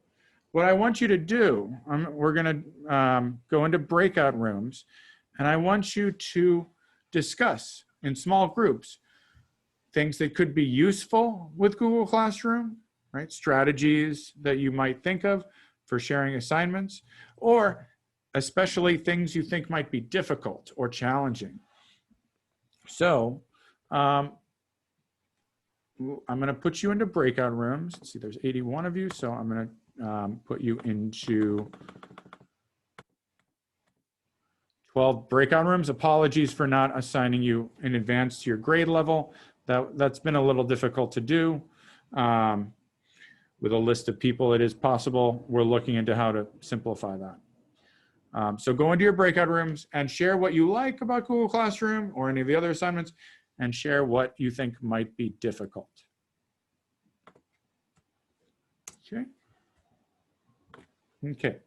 [SPEAKER 1] what I want you to do, we're going to go into breakout rooms, and I want you to discuss in small groups things that could be useful with Google Classroom, right? Strategies that you might think of for sharing assignments, or especially things you think might be difficult or challenging. So I'm going to put you into breakout rooms. Let's see, there's 81 of you, so I'm going to put you into 12 breakout rooms. Apologies for not assigning you in advance to your grade level. That's been a little difficult to do. With a list of people, it is possible. We're looking into how to simplify that. So go into your breakout rooms and share what you like about Google Classroom or any of the other assignments, and share what you think might be difficult. Okay. Okay.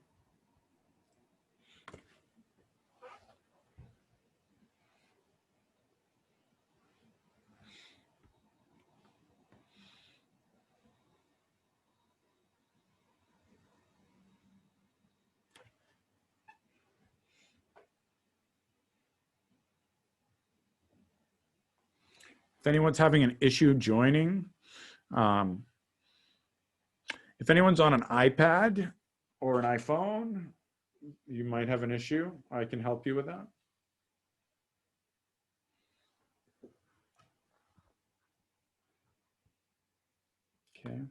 [SPEAKER 1] If anyone's having an issue joining, if anyone's on an iPad or an iPhone, you might have an issue. I can help you with that. Okay.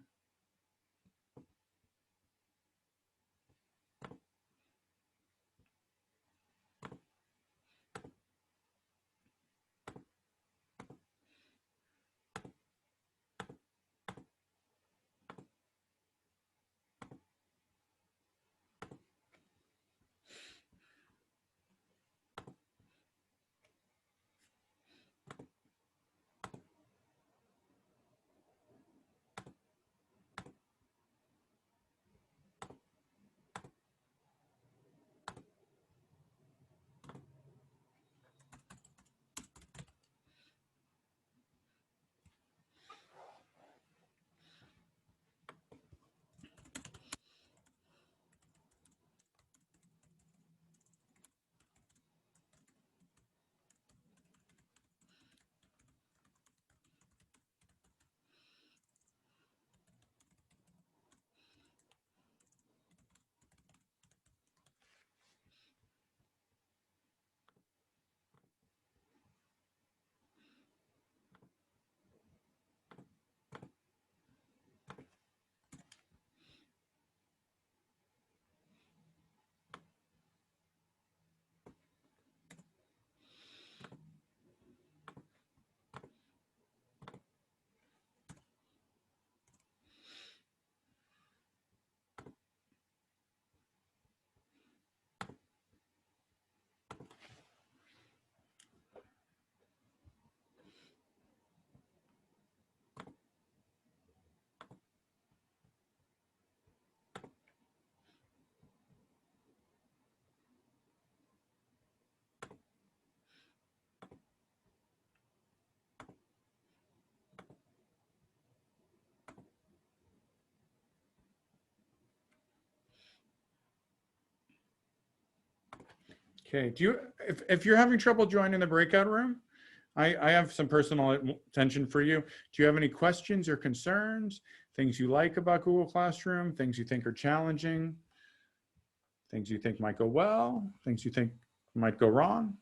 [SPEAKER 1] Okay, if you're having trouble joining the breakout room, I have some personal attention for you. Do you have any questions or concerns, things you like about Google Classroom, things you think are challenging, things you think might go well, things you think might go wrong?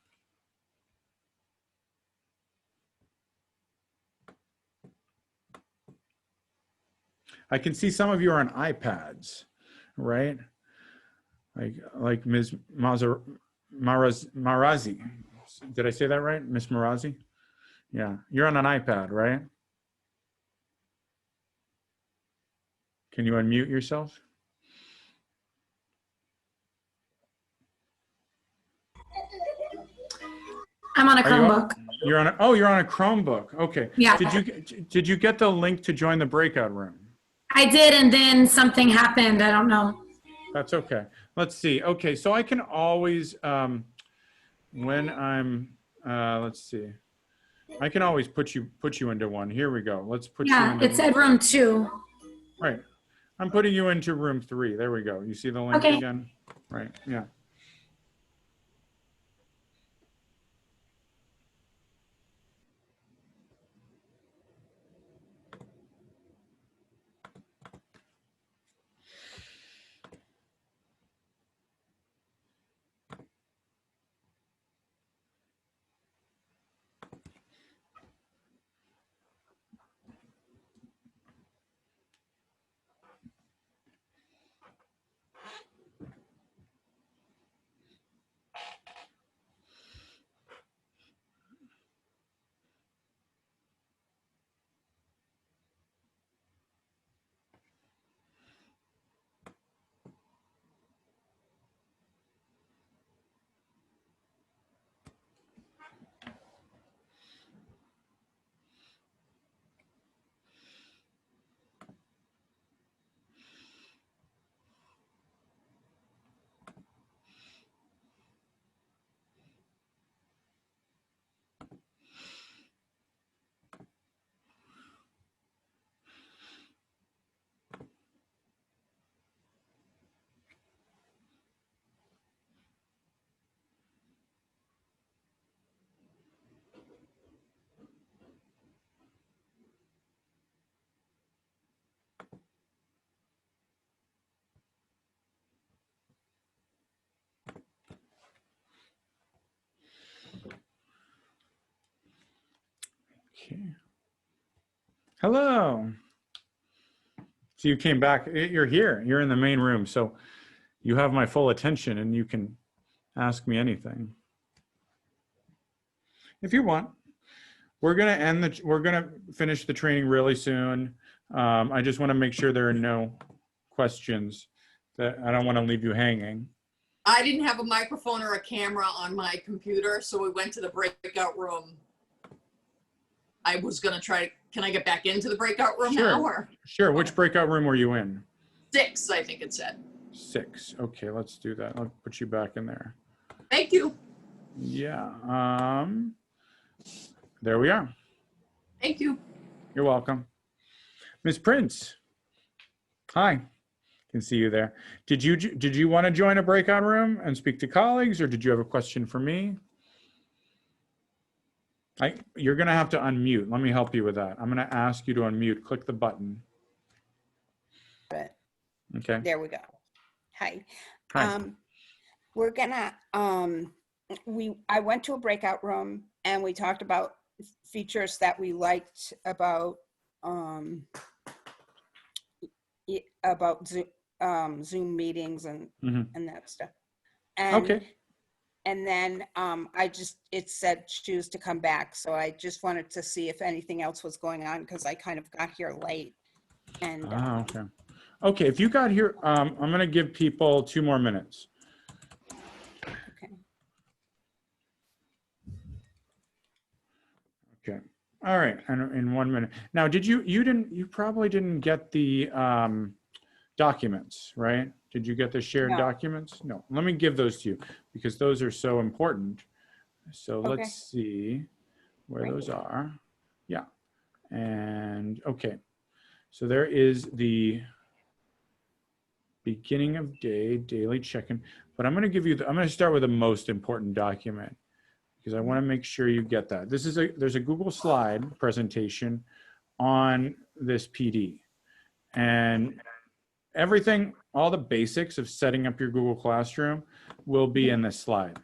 [SPEAKER 1] I can see some of you are on iPads, right? Like Ms. Marazi. Did I say that right? Miss Marazi? Yeah, you're on an iPad, right? Can you unmute yourself?
[SPEAKER 11] I'm on a
[SPEAKER 1] Are you
[SPEAKER 11] Chromebook.
[SPEAKER 1] You're on a Chromebook. Okay.
[SPEAKER 11] Yeah.
[SPEAKER 1] Did you get the link to join the breakout room?
[SPEAKER 11] I did, and then something happened. I don't know.
[SPEAKER 1] That's okay. Let's see. Okay, so I can always when I'm let's see. I can always put you into one. Here we go. Let's put you
[SPEAKER 11] Yeah,
[SPEAKER 1] into
[SPEAKER 11] it said room 2.
[SPEAKER 1] Right. I'm putting you into room 3. There we go. You see the link
[SPEAKER 11] Okay.
[SPEAKER 1] again? Right. Yeah. Okay. Hello. So you came back. You're here. You're in the main room. So you have my full attention and you can ask me anything. If you want. We're gonna finish the training really soon. I just want to make sure there are no questions. That I don't want to leave you hanging.
[SPEAKER 12] I didn't have a microphone or a camera on my computer, so we went to the breakout room. I was gonna try. Can I get back into the breakout room
[SPEAKER 1] Sure.
[SPEAKER 12] now? Or
[SPEAKER 1] Sure. Which breakout room were you in?
[SPEAKER 12] 6, I think it said.
[SPEAKER 1] 6. Okay, let's do that. I'll put you back in there.
[SPEAKER 12] Thank you.
[SPEAKER 1] Yeah. There we are.
[SPEAKER 12] Thank you.
[SPEAKER 1] You're welcome. Ms. Prince. Hi. Can see you there. Did you want to join a breakout room and speak to colleagues, or did you have a question for me? You're going to have to unmute. Let me help you with that. I'm going to ask you to unmute. Click the button. Okay.
[SPEAKER 13] There we go. Hi.
[SPEAKER 1] Hi.
[SPEAKER 13] We're gonna I went to a breakout room and we talked about features that we liked about Zoom meetings and and that stuff. And,
[SPEAKER 1] okay.
[SPEAKER 13] And then it said choose to come back. So I just wanted to see if anything else was going on because I kind of got here late. And
[SPEAKER 1] okay. Okay, if you got here, I'm going to give people 2 more minutes.
[SPEAKER 13] Okay.
[SPEAKER 1] Okay. All right. And in 1 minute. Now, you probably didn't get the documents, right? Did you get the shared
[SPEAKER 13] No.
[SPEAKER 1] documents? No. Let me give those to you because those are so important. So
[SPEAKER 13] Okay.
[SPEAKER 1] let's see where those are. Yeah. And okay. So there is the beginning of day, daily check-in. But I'm going to give you, I'm going to start with the most important document because I want to make sure you get that. This is there's a Google slide presentation on this PD. And everything, all the basics of setting up your Google Classroom will be in this slide.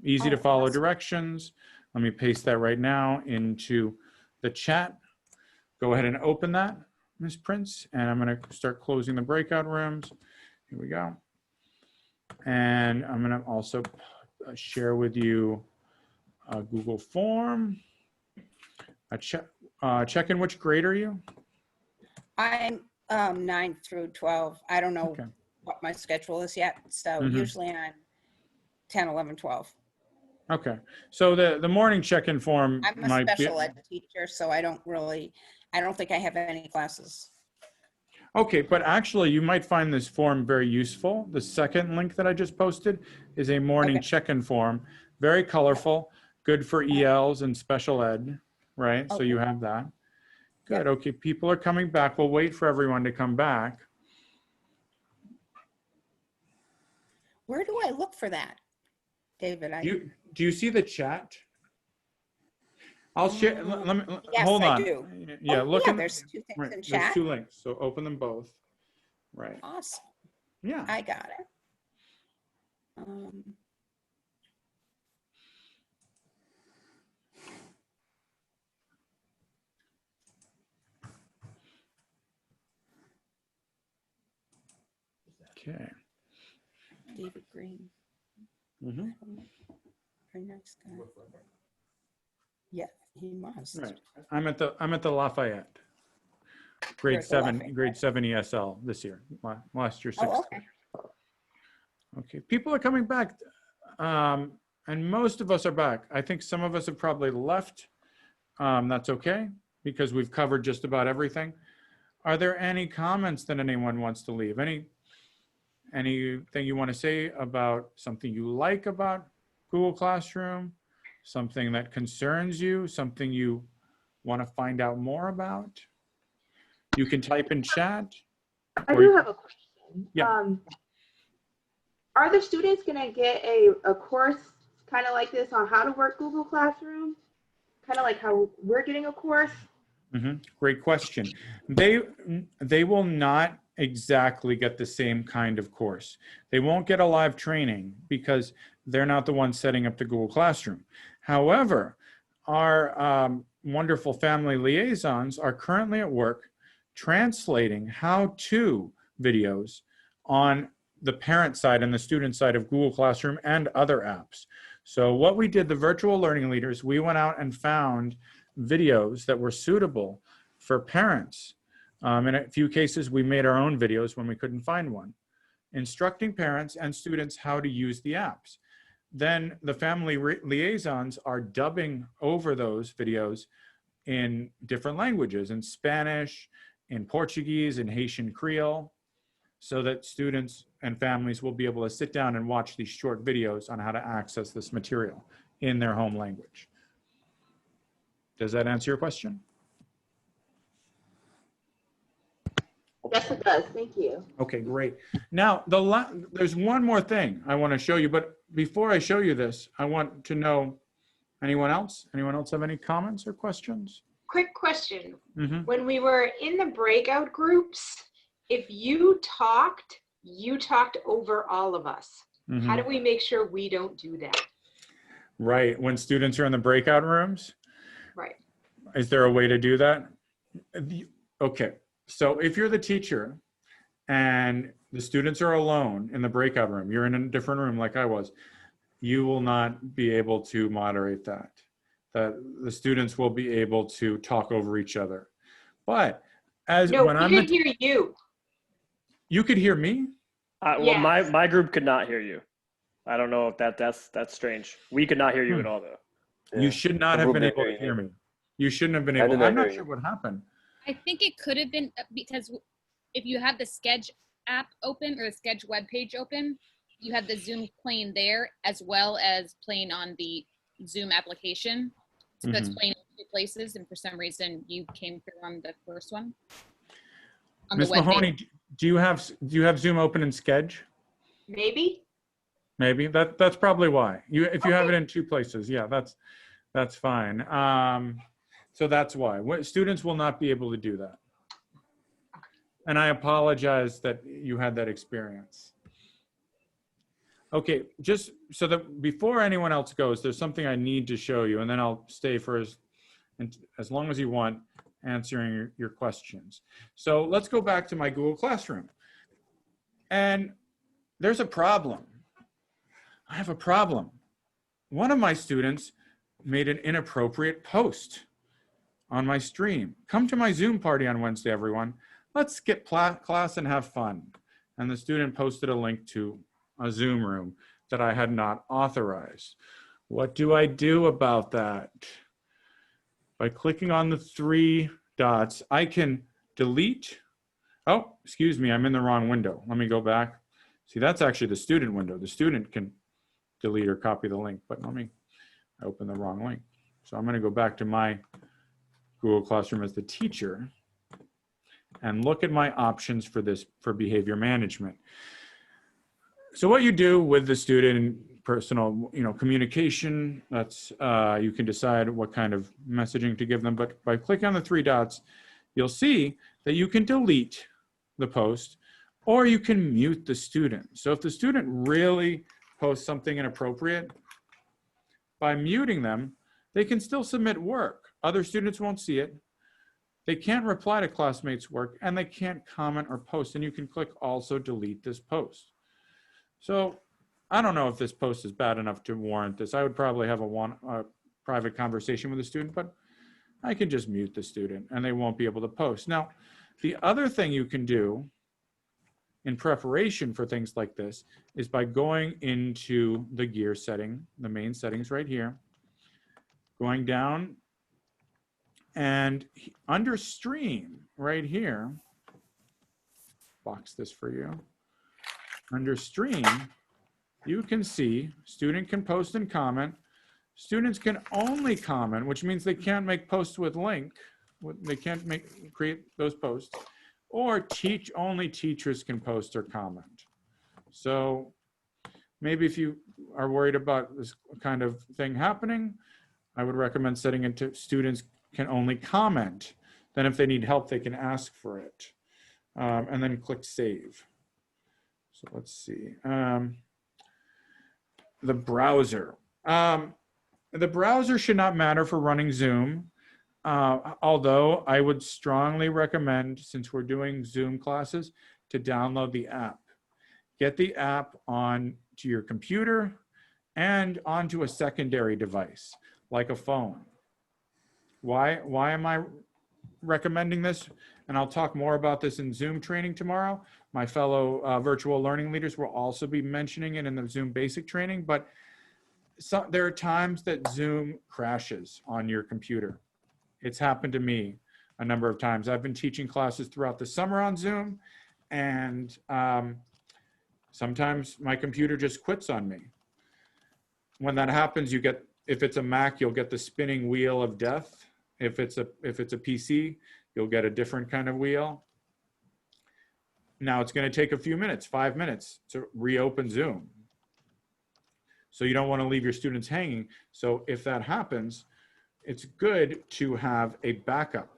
[SPEAKER 1] Easy to follow directions. Let me paste that right now into the chat. Go ahead and open that, Ms. Prince, and I'm going to start closing the breakout rooms. Here we go. And I'm going to also share with you a Google form. Check in, which grade are you?
[SPEAKER 13] I'm 9 through 12. I don't know
[SPEAKER 1] Okay.
[SPEAKER 13] what my schedule is yet. So
[SPEAKER 1] Mhm.
[SPEAKER 13] usually I'm 10, 11, 12.
[SPEAKER 1] Okay. So the morning check-in form
[SPEAKER 13] I'm a
[SPEAKER 1] might be.
[SPEAKER 13] special ed teacher, so I don't think I have any classes.
[SPEAKER 1] Okay, but actually you might find this form very useful. The second link that I just posted is a morning
[SPEAKER 13] Okay.
[SPEAKER 1] check-in form, very colorful, good for ELs and special ed, right? So you
[SPEAKER 13] Okay.
[SPEAKER 1] have that. Good, okay, people are coming back. We'll wait for everyone to come back.
[SPEAKER 13] Where do I look for that, David?
[SPEAKER 1] Do you see the chat? I'll share, let me,
[SPEAKER 13] Yes,
[SPEAKER 1] hold
[SPEAKER 13] I
[SPEAKER 1] on.
[SPEAKER 13] do.
[SPEAKER 1] Yeah,
[SPEAKER 13] Oh,
[SPEAKER 1] look
[SPEAKER 13] yeah,
[SPEAKER 1] in,
[SPEAKER 13] there's 2 things
[SPEAKER 1] right,
[SPEAKER 13] in
[SPEAKER 1] there's
[SPEAKER 13] chat.
[SPEAKER 1] 2 links, so open them both. Right,
[SPEAKER 13] Awesome.
[SPEAKER 1] yeah.
[SPEAKER 13] I got it.
[SPEAKER 1] Okay.
[SPEAKER 13] David Green.
[SPEAKER 1] Mhm.
[SPEAKER 13] Very nice guy. Yeah, he must.
[SPEAKER 1] Right. I'm at the Lafayette.
[SPEAKER 13] You're
[SPEAKER 1] Grade
[SPEAKER 13] at the
[SPEAKER 1] 7,
[SPEAKER 13] Lafayette.
[SPEAKER 1] grade 7 ESL this year. Last year, 6th.
[SPEAKER 13] Oh, okay.
[SPEAKER 1] Okay, people are coming back. And most of us are back. I think some of us have probably left. That's okay because we've covered just about everything. Are there any comments that anyone wants to leave? Anything you want to say about something you like about Google Classroom? Something that concerns you? Something you want to find out more about? You can type in chat.
[SPEAKER 8] I
[SPEAKER 1] or you
[SPEAKER 8] do
[SPEAKER 1] can-
[SPEAKER 8] have a question.
[SPEAKER 1] Yeah.
[SPEAKER 8] Are the students going to get a course kind of like this on how to work Google Classroom? Kind of like how we're getting a course?
[SPEAKER 1] Great question. They will not exactly get the same kind of course. They won't get a live training because they're not the ones setting up the Google Classroom. However, our wonderful family liaisons are currently at work translating how-to videos on the parent side and the student side of Google Classroom and other apps. So what we did, the virtual learning leaders, we went out and found videos that were suitable for parents. In a few cases, we made our own videos when we couldn't find one, instructing parents and students how to use the apps. Then the family liaisons are dubbing over those videos in different languages, in Spanish, in Portuguese, in Haitian Creole, so that students and families will be able to sit down and watch these short videos on how to access this material in their home language. Does that answer your question?
[SPEAKER 8] Yes, it does. Thank you.
[SPEAKER 1] Okay, great. Now, there's one more thing I want to show you, but before I show you this, I want to know, anyone else? Anyone else have any comments or questions?
[SPEAKER 14] Quick question.
[SPEAKER 1] Mhm.
[SPEAKER 14] When we were in the breakout groups, if you talked over all of us. How do we make sure we don't do that?
[SPEAKER 1] Right, when students are in the breakout rooms?
[SPEAKER 14] Right.
[SPEAKER 1] Is there a way to do that? Okay, so if you're the teacher and the students are alone in the breakout room, you're in a different room like I was, you will not be able to moderate that. The students will be able to talk over each other. But
[SPEAKER 14] No, we could hear you.
[SPEAKER 1] You could hear me?
[SPEAKER 4] Well,
[SPEAKER 14] Yes.
[SPEAKER 4] my group could not hear you. I don't know if that's strange. We could not hear you at all, though.
[SPEAKER 1] You should not have been able to hear me. You shouldn't have been
[SPEAKER 3] I
[SPEAKER 1] able.
[SPEAKER 3] did not
[SPEAKER 1] I'm not
[SPEAKER 3] hear
[SPEAKER 1] sure
[SPEAKER 3] you.
[SPEAKER 1] what happened.
[SPEAKER 9] I think it could have been because if you have the Sketch app open or the Sketch webpage open, you have the Zoom playing there as well as playing on the Zoom application. So it's
[SPEAKER 1] Mhm.
[SPEAKER 9] playing in 2 places, and for some reason you came through on the first one. on the
[SPEAKER 1] Ms.
[SPEAKER 9] web
[SPEAKER 1] Mahoney,
[SPEAKER 9] page.
[SPEAKER 1] do you have Zoom open in Sketch?
[SPEAKER 14] Maybe?
[SPEAKER 1] Maybe that's probably why. If you have it in two places, yeah, that's fine. So that's why. Students will not be able to do that. And I apologize that you had that experience. Okay, just so that before anyone else goes, there's something I need to show you, and then I'll stay for as long as you want, answering your questions. So let's go back to my Google Classroom. And there's a problem. I have a problem. One of my students made an inappropriate post on my stream. Come to my Zoom party on Wednesday, everyone. Let's skip class and have fun. And the student posted a link to a Zoom room that I had not authorized. What do I do about that? By clicking on the three dots, I can delete. Oh, excuse me, I'm in the wrong window. Let me go back. See, that's actually the student window. The student can delete or copy the link, but let me open the wrong link. So I'm going to go back to my Google Classroom as the teacher and look at my options for behavior management. So what you do with the student, personal, communication, that's, you can decide what kind of messaging to give them, but by clicking on the three dots, you'll see that you can delete the post or you can mute the student. So if the student really posts something inappropriate, by muting them, they can still submit work. Other students won't see it. They can't reply to classmates' work, and they can't comment or post. And you can click also delete this post. So I don't know if this post is bad enough to warrant this. I would probably have a private conversation with the student, but I can just mute the student and they won't be able to post. Now, the other thing you can do in preparation for things like this is by going into the gear setting, the main settings right here, going down and under stream right here, box this for you. Under stream, you can see student can post and comment. Students can only comment, which means they can't make posts with link. They can't create those posts. Or only teachers can post or comment. So maybe if you are worried about this kind of thing happening, I would recommend setting it to students can only comment. Then if they need help, they can ask for it. And then click save. So let's see. The browser. The browser should not matter for running Zoom. Although I would strongly recommend, since we're doing Zoom classes, to download the app. Get the app onto your computer and onto a secondary device, like a phone. Why am I recommending this? And I'll talk more about this in Zoom training tomorrow. My fellow virtual learning leaders will also be mentioning it in the Zoom basic training, but there are times that Zoom crashes on your computer. It's happened to me a number of times. I've been teaching classes throughout the summer on Zoom, and sometimes my computer just quits on me. When that happens, if it's a Mac, you'll get the spinning wheel of death. If it's a PC, you'll get a different kind of wheel. Now it's going to take a few minutes, 5 minutes, to reopen Zoom. So you don't want to leave your students hanging. So if that happens, it's good to have a backup.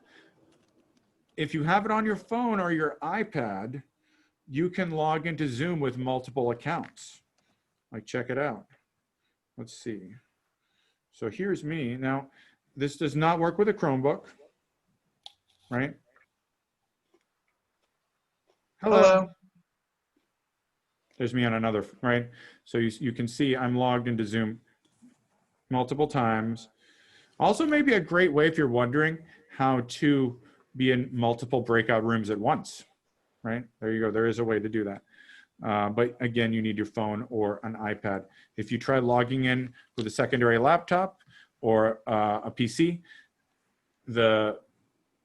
[SPEAKER 1] If you have it on your phone or your iPad, you can log into Zoom with multiple accounts. Like, check it out. Let's see. So here's me. Now, this does not work with a Chromebook, right? Hello. There's me on another, right? So you can see I'm logged into Zoom multiple times. Also, maybe a great way if you're wondering how to be in multiple breakout rooms at once, right? There you go. There is a way to do that. But again, you need your phone or an iPad. If you try logging in with a secondary laptop or a PC, the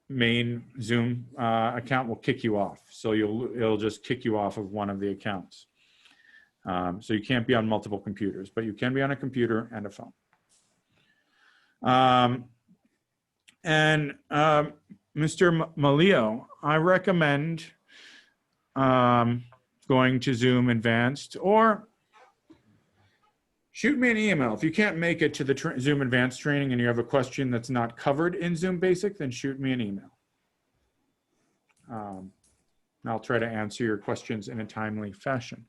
[SPEAKER 1] main Zoom account will kick you off. So it'll just kick you off of one of the accounts. So you can't be on multiple computers, but you can be on a computer and a phone. Mr. Malio, I recommend going to Zoom Advanced, or shoot me an email. If you can't make it to the Zoom Advanced training and you have a question that's not covered in Zoom Basic, then shoot me an email. I'll try to answer your questions in a timely fashion.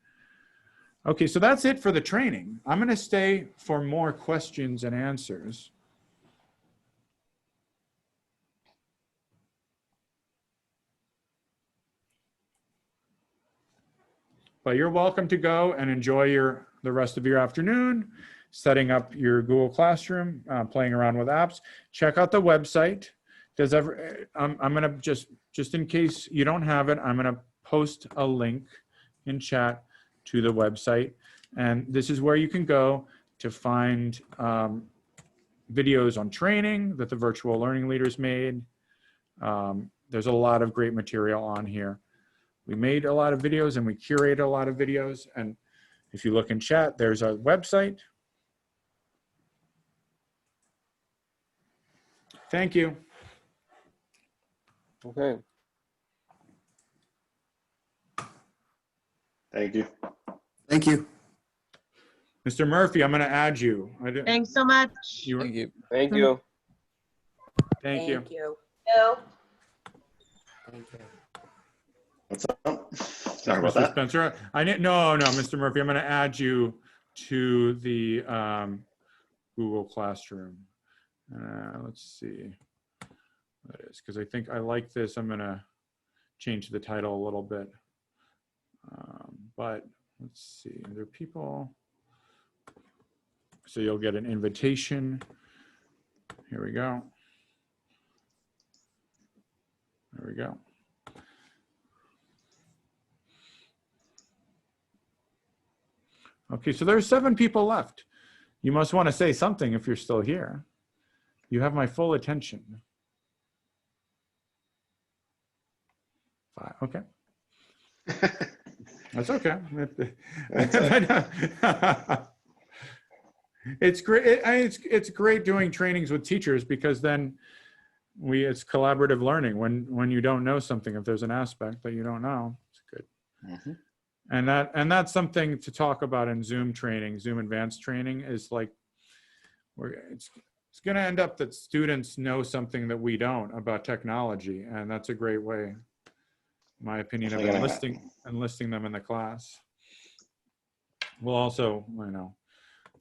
[SPEAKER 1] Okay, so that's it for the training. I'm going to stay for more questions and answers. But you're welcome to go and enjoy the rest of your afternoon, setting up your Google Classroom, playing around with apps. Check out the website. I'm going to just in case you don't have it, I'm going to post a link in chat to the website. And this is where you can go to find videos on training that the virtual learning leaders made. There's a lot of great material on here. We made a lot of videos and we curate a lot of videos. And if you look in chat, there's our website. Thank you.
[SPEAKER 3] Okay.
[SPEAKER 5] Thank you.
[SPEAKER 15] Thank you.
[SPEAKER 1] Mr. Murphy, I'm going to add you.
[SPEAKER 16] Thanks so much.
[SPEAKER 3] Thank you. Thank you.
[SPEAKER 1] Thank you.
[SPEAKER 13] Thank you.
[SPEAKER 5] What's up? Sorry about
[SPEAKER 1] Mr.
[SPEAKER 5] that.
[SPEAKER 1] Spencer, no, Mr. Murphy, I'm going to add you to the Google Classroom. Let's see what it is, because I think I like this. I'm going to change the title a little bit. But let's see, are there people? So you'll get an invitation. Here we go. There we go. Okay, so there's 7 people left. You must want to say something if you're still here. You have my full attention. 5, okay. That's okay. It's great. It's great doing trainings with teachers, because then it's collaborative learning. When you don't know something, if there's an aspect that you don't know, it's good.
[SPEAKER 5] Mm-hmm.
[SPEAKER 1] And that's something to talk about in Zoom training. Zoom Advanced training is like, it's going to end up that students know something that we don't about technology, and that's a great way, in my opinion, of enlisting them in the class. We'll also,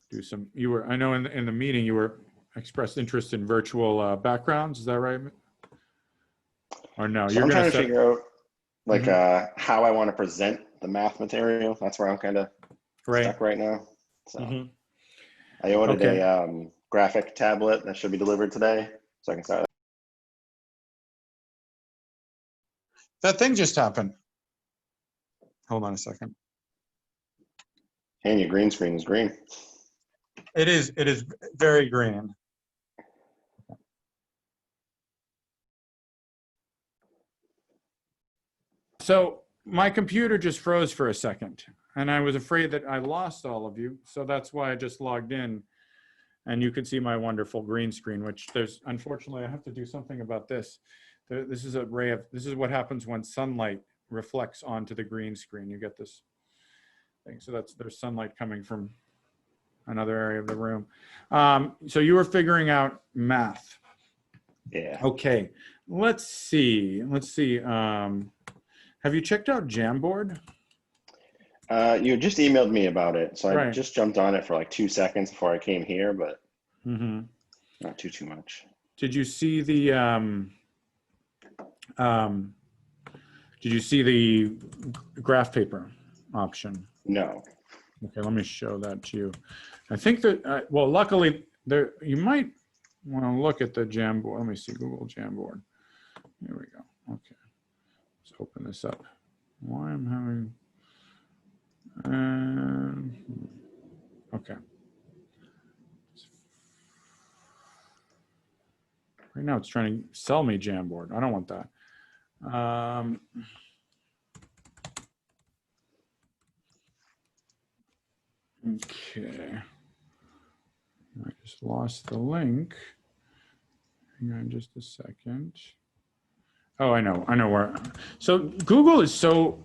[SPEAKER 1] do some. I know in the meeting you expressed interest in virtual backgrounds. Is that right? Or no?
[SPEAKER 5] So I'm trying to figure out how I want to present the math material. That's where I'm kind of stuck right now. So I ordered a graphic tablet that should be delivered today, so I can start.
[SPEAKER 1] That thing just happened. Hold on a second.
[SPEAKER 5] And your green screen is green.
[SPEAKER 1] It is very green. So my computer just froze for a second, and I was afraid that I lost all of you. So that's why I just logged in, and you can see my wonderful green screen, which unfortunately, I have to do something about this. This is what happens when sunlight reflects onto the green screen. You get this thing. So there's sunlight coming from another area of the room. So you were figuring out math.
[SPEAKER 5] Yeah.
[SPEAKER 1] Okay. Let's see. Have you checked out Jamboard?
[SPEAKER 5] You just emailed me about it, so
[SPEAKER 1] Right.
[SPEAKER 5] I just jumped on it for like 2 seconds before I came here, but not too much.
[SPEAKER 1] Did you see the graph paper option?
[SPEAKER 5] No.
[SPEAKER 1] Okay, let me show that to you. I think that well, luckily you might want to look at the Jamboard. Let me see, Google Jamboard. Here we go. Okay, let's open this up. Why I'm having okay. Right now it's trying to sell me Jamboard. I don't want that. Okay. I just lost the link. Hang on just a second. Oh, I know where. So Google is so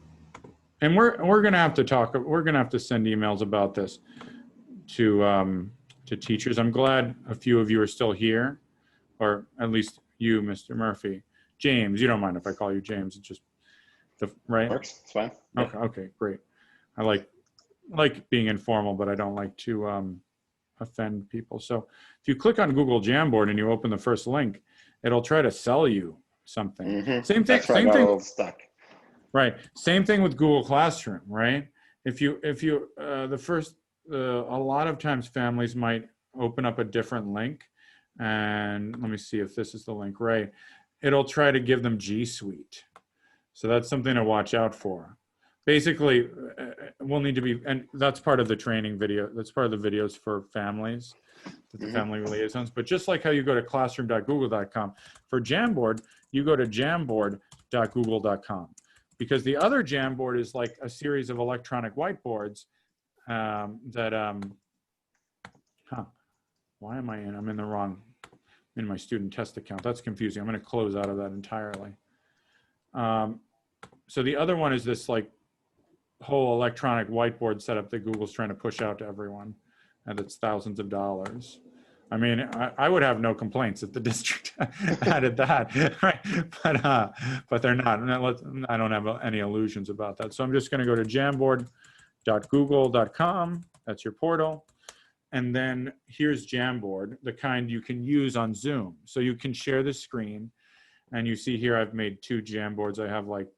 [SPEAKER 1] And we're gonna have to talk. We're gonna have to send emails about this to teachers. I'm glad a few of you are still here, or at least you, Mr. Murphy. James, you don't mind if I call you James? It's just right.
[SPEAKER 5] Works. It's fine.
[SPEAKER 1] Okay. Okay. Great. I like being informal, but I don't like to offend people. So if you click on Google Jamboard and you open the first link, it'll try to sell you something.
[SPEAKER 5] Mm-hmm.
[SPEAKER 1] Same thing.
[SPEAKER 5] That's where I
[SPEAKER 1] Same
[SPEAKER 5] got a
[SPEAKER 1] thing.
[SPEAKER 5] little stuck.
[SPEAKER 1] Right. Same thing with Google Classroom, right? If you a lot of times families might open up a different link, and let me see if this is the link, right? It'll try to give them G Suite. So that's something to watch out for. Basically, we'll need to be, and that's part of the training video. That's part of the videos for families, the family liaisons. But just like how you go to classroom.google.com, for Jamboard, you go to jamboard.google.com. Because the other Jamboard is like a series of electronic whiteboards why am I in? I'm in the wrong, in my student test account. That's confusing. I'm going to close out of that entirely. So the other one is this like whole electronic whiteboard setup that Google's trying to push out to everyone, and it's thousands of dollars. I mean, I would have no complaints if the district added that, right? But they're not. I don't have any illusions about that. So I'm just going to go to jamboard.google.com. That's your portal. And then here's Jamboard, the kind you can use on Zoom. So you can share the screen. And you see here, I've made 2 Jamboards. I have like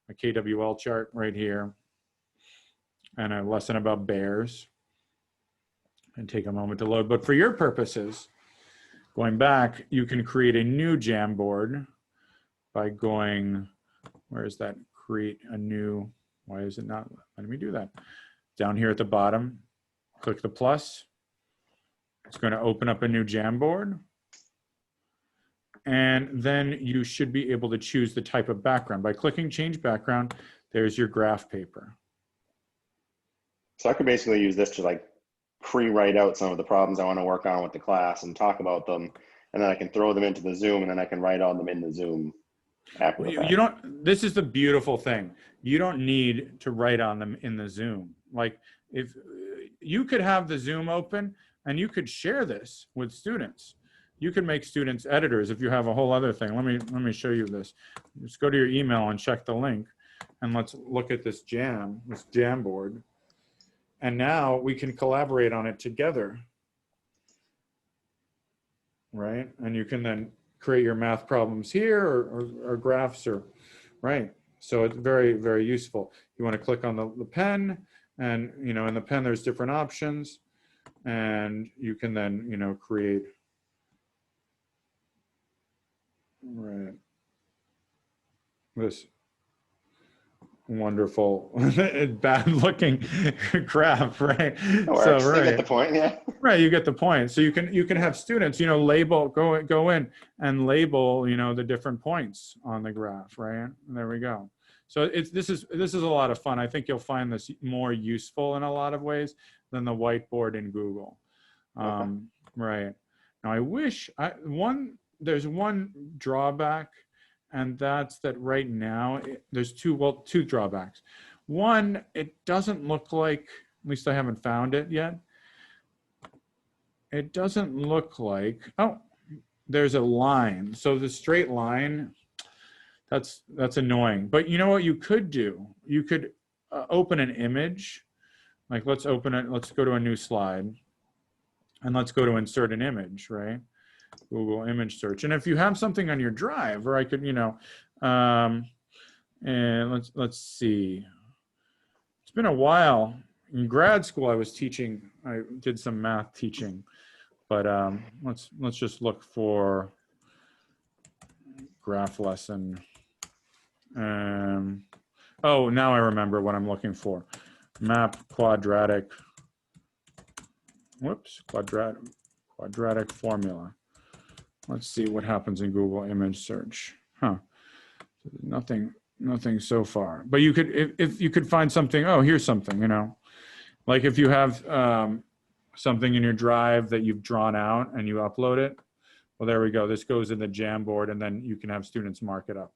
[SPEAKER 1] a KWL chart right here and a lesson about bears. And take a moment to load. But for your purposes, going back, you can create a new Jamboard by going, where is that? Create a new, why is it not letting me do that? Down here at the bottom, click the plus. It's going to open up a new Jamboard. And then you should be able to choose the type of background. By clicking change background, there's your graph paper.
[SPEAKER 5] So I could basically use this to like pre-write out some of the problems I want to work on with the class and talk about them, and then I can throw them into the Zoom, and then I can write on them in the Zoom after the fact.
[SPEAKER 1] You don't, this is the beautiful thing. You don't need to write on them in the Zoom. Like if you could have the Zoom open and you could share this with students. You can make students editors if you have a whole other thing. Let me show you this. Just go to your email and check the link, and let's look at this Jamboard. And now we can collaborate on it together, right? And you can then create your math problems here or graphs or, right? So it's very, very useful. You want to click on the pen, and, you know, in the pen, there's different options, and you can then, you know, create, right, this wonderful, bad looking graph, right?
[SPEAKER 5] So right, you get the point, yeah.
[SPEAKER 1] Right, you get the point. So you can have students, you know, label, go in and label, you know, the different points on the graph, right? And there we go. So this is a lot of fun. I think you'll find this more useful in a lot of ways than the whiteboard in Google. Right. Now I wish there's one drawback. And that's that right now, there's two drawbacks. One, it doesn't look like, at least I haven't found it yet. It doesn't look like, oh, there's a line. So the straight line, that's annoying. But you know what you could do? You could open an image. Like let's open it, let's go to a new slide. And let's go to insert an image, right? Google image search. And if you have something on your drive, or I could, you know, and let's see. It's been a while. In grad school, I was teaching. I did some math teaching, but let's just look for graph lesson. Oh, now I remember what I'm looking for. Map quadratic. Whoops, quadratic formula. Let's see what happens in Google image search. Nothing so far. But you could, if you could find something, oh, here's something, you know. Like if you have something in your drive that you've drawn out and you upload it, well, there we go. This goes in the Jamboard, and then you can have students mark it up.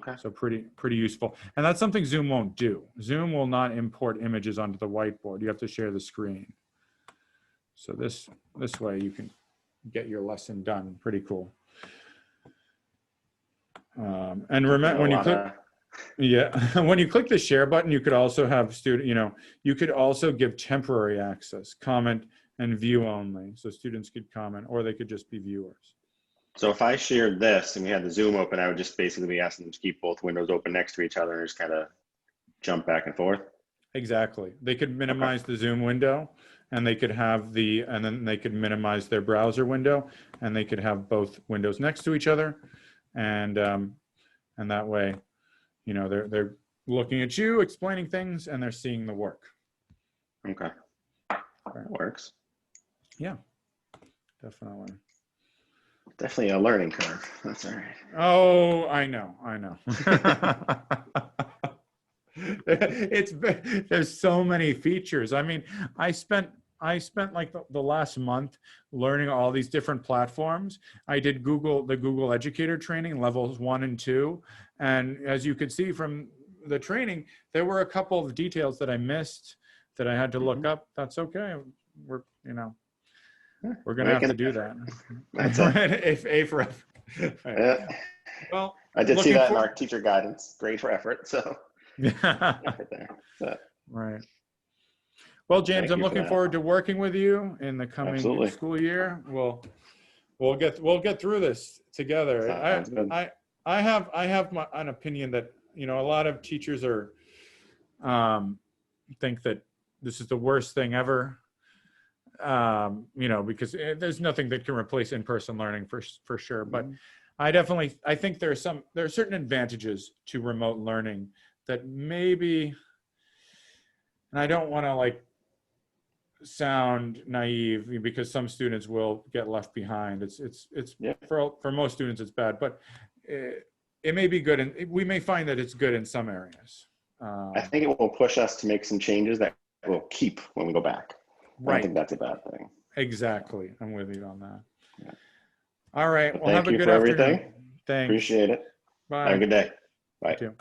[SPEAKER 5] Okay.
[SPEAKER 1] So pretty useful. And that's something Zoom won't do. Zoom will not import images onto the whiteboard. You have to share the screen. So this way you can get your lesson done. Pretty cool. And remember when you click, when you click the share button, you could also have you could also give temporary access, comment and view only. So students could comment, or they could just be viewers.
[SPEAKER 5] So if I shared this and we had the Zoom open, I would just basically be asking them to keep both windows open next to each other and just kind of jump back and forth.
[SPEAKER 1] Exactly. They could minimize the Zoom window, and they could have and then they could minimize their browser window, and they could have both windows next to each other. And that way, they're looking at you, explaining things, and they're seeing the work.
[SPEAKER 5] Okay. That works.
[SPEAKER 1] Yeah, definitely.
[SPEAKER 5] Definitely a learning curve. That's all right.
[SPEAKER 1] Oh, I know. There's so many features. I mean, I spent like the last month learning all these different platforms. I did the Google Educator training, levels 1 and 2. And as you could see from the training, there were a couple of details that I missed that I had to look up. That's okay. We're going to have to do that.
[SPEAKER 5] That's
[SPEAKER 1] it. A for effort. Right.
[SPEAKER 5] Yeah.
[SPEAKER 1] Well,
[SPEAKER 5] I did see that in our teacher guidance. Grade for effort. So effort there. So.
[SPEAKER 1] Right. Well, James, I'm looking forward to working with you in the coming school year. We'll get through this together. I have an opinion that a lot of teachers think that this is the worst thing ever. Because there's nothing that can replace in-person learning for sure. But I think there are certain advantages to remote learning that maybe, and I don't want to sound naive because some students will get left behind. It's for most students it's bad, but it may be good, and we may find that it's good in some areas.
[SPEAKER 5] I think it will push us to make some changes that we'll keep when we go back.
[SPEAKER 1] Right.
[SPEAKER 5] I think that's a bad thing.
[SPEAKER 1] Exactly. I'm with you on that.
[SPEAKER 5] Yeah.
[SPEAKER 1] All right.
[SPEAKER 5] Well,
[SPEAKER 1] have a good afternoon.
[SPEAKER 5] Everything.
[SPEAKER 1] Thanks.
[SPEAKER 5] Appreciate it.
[SPEAKER 1] Bye.
[SPEAKER 5] Have a good day. Bye.
[SPEAKER 1] You too.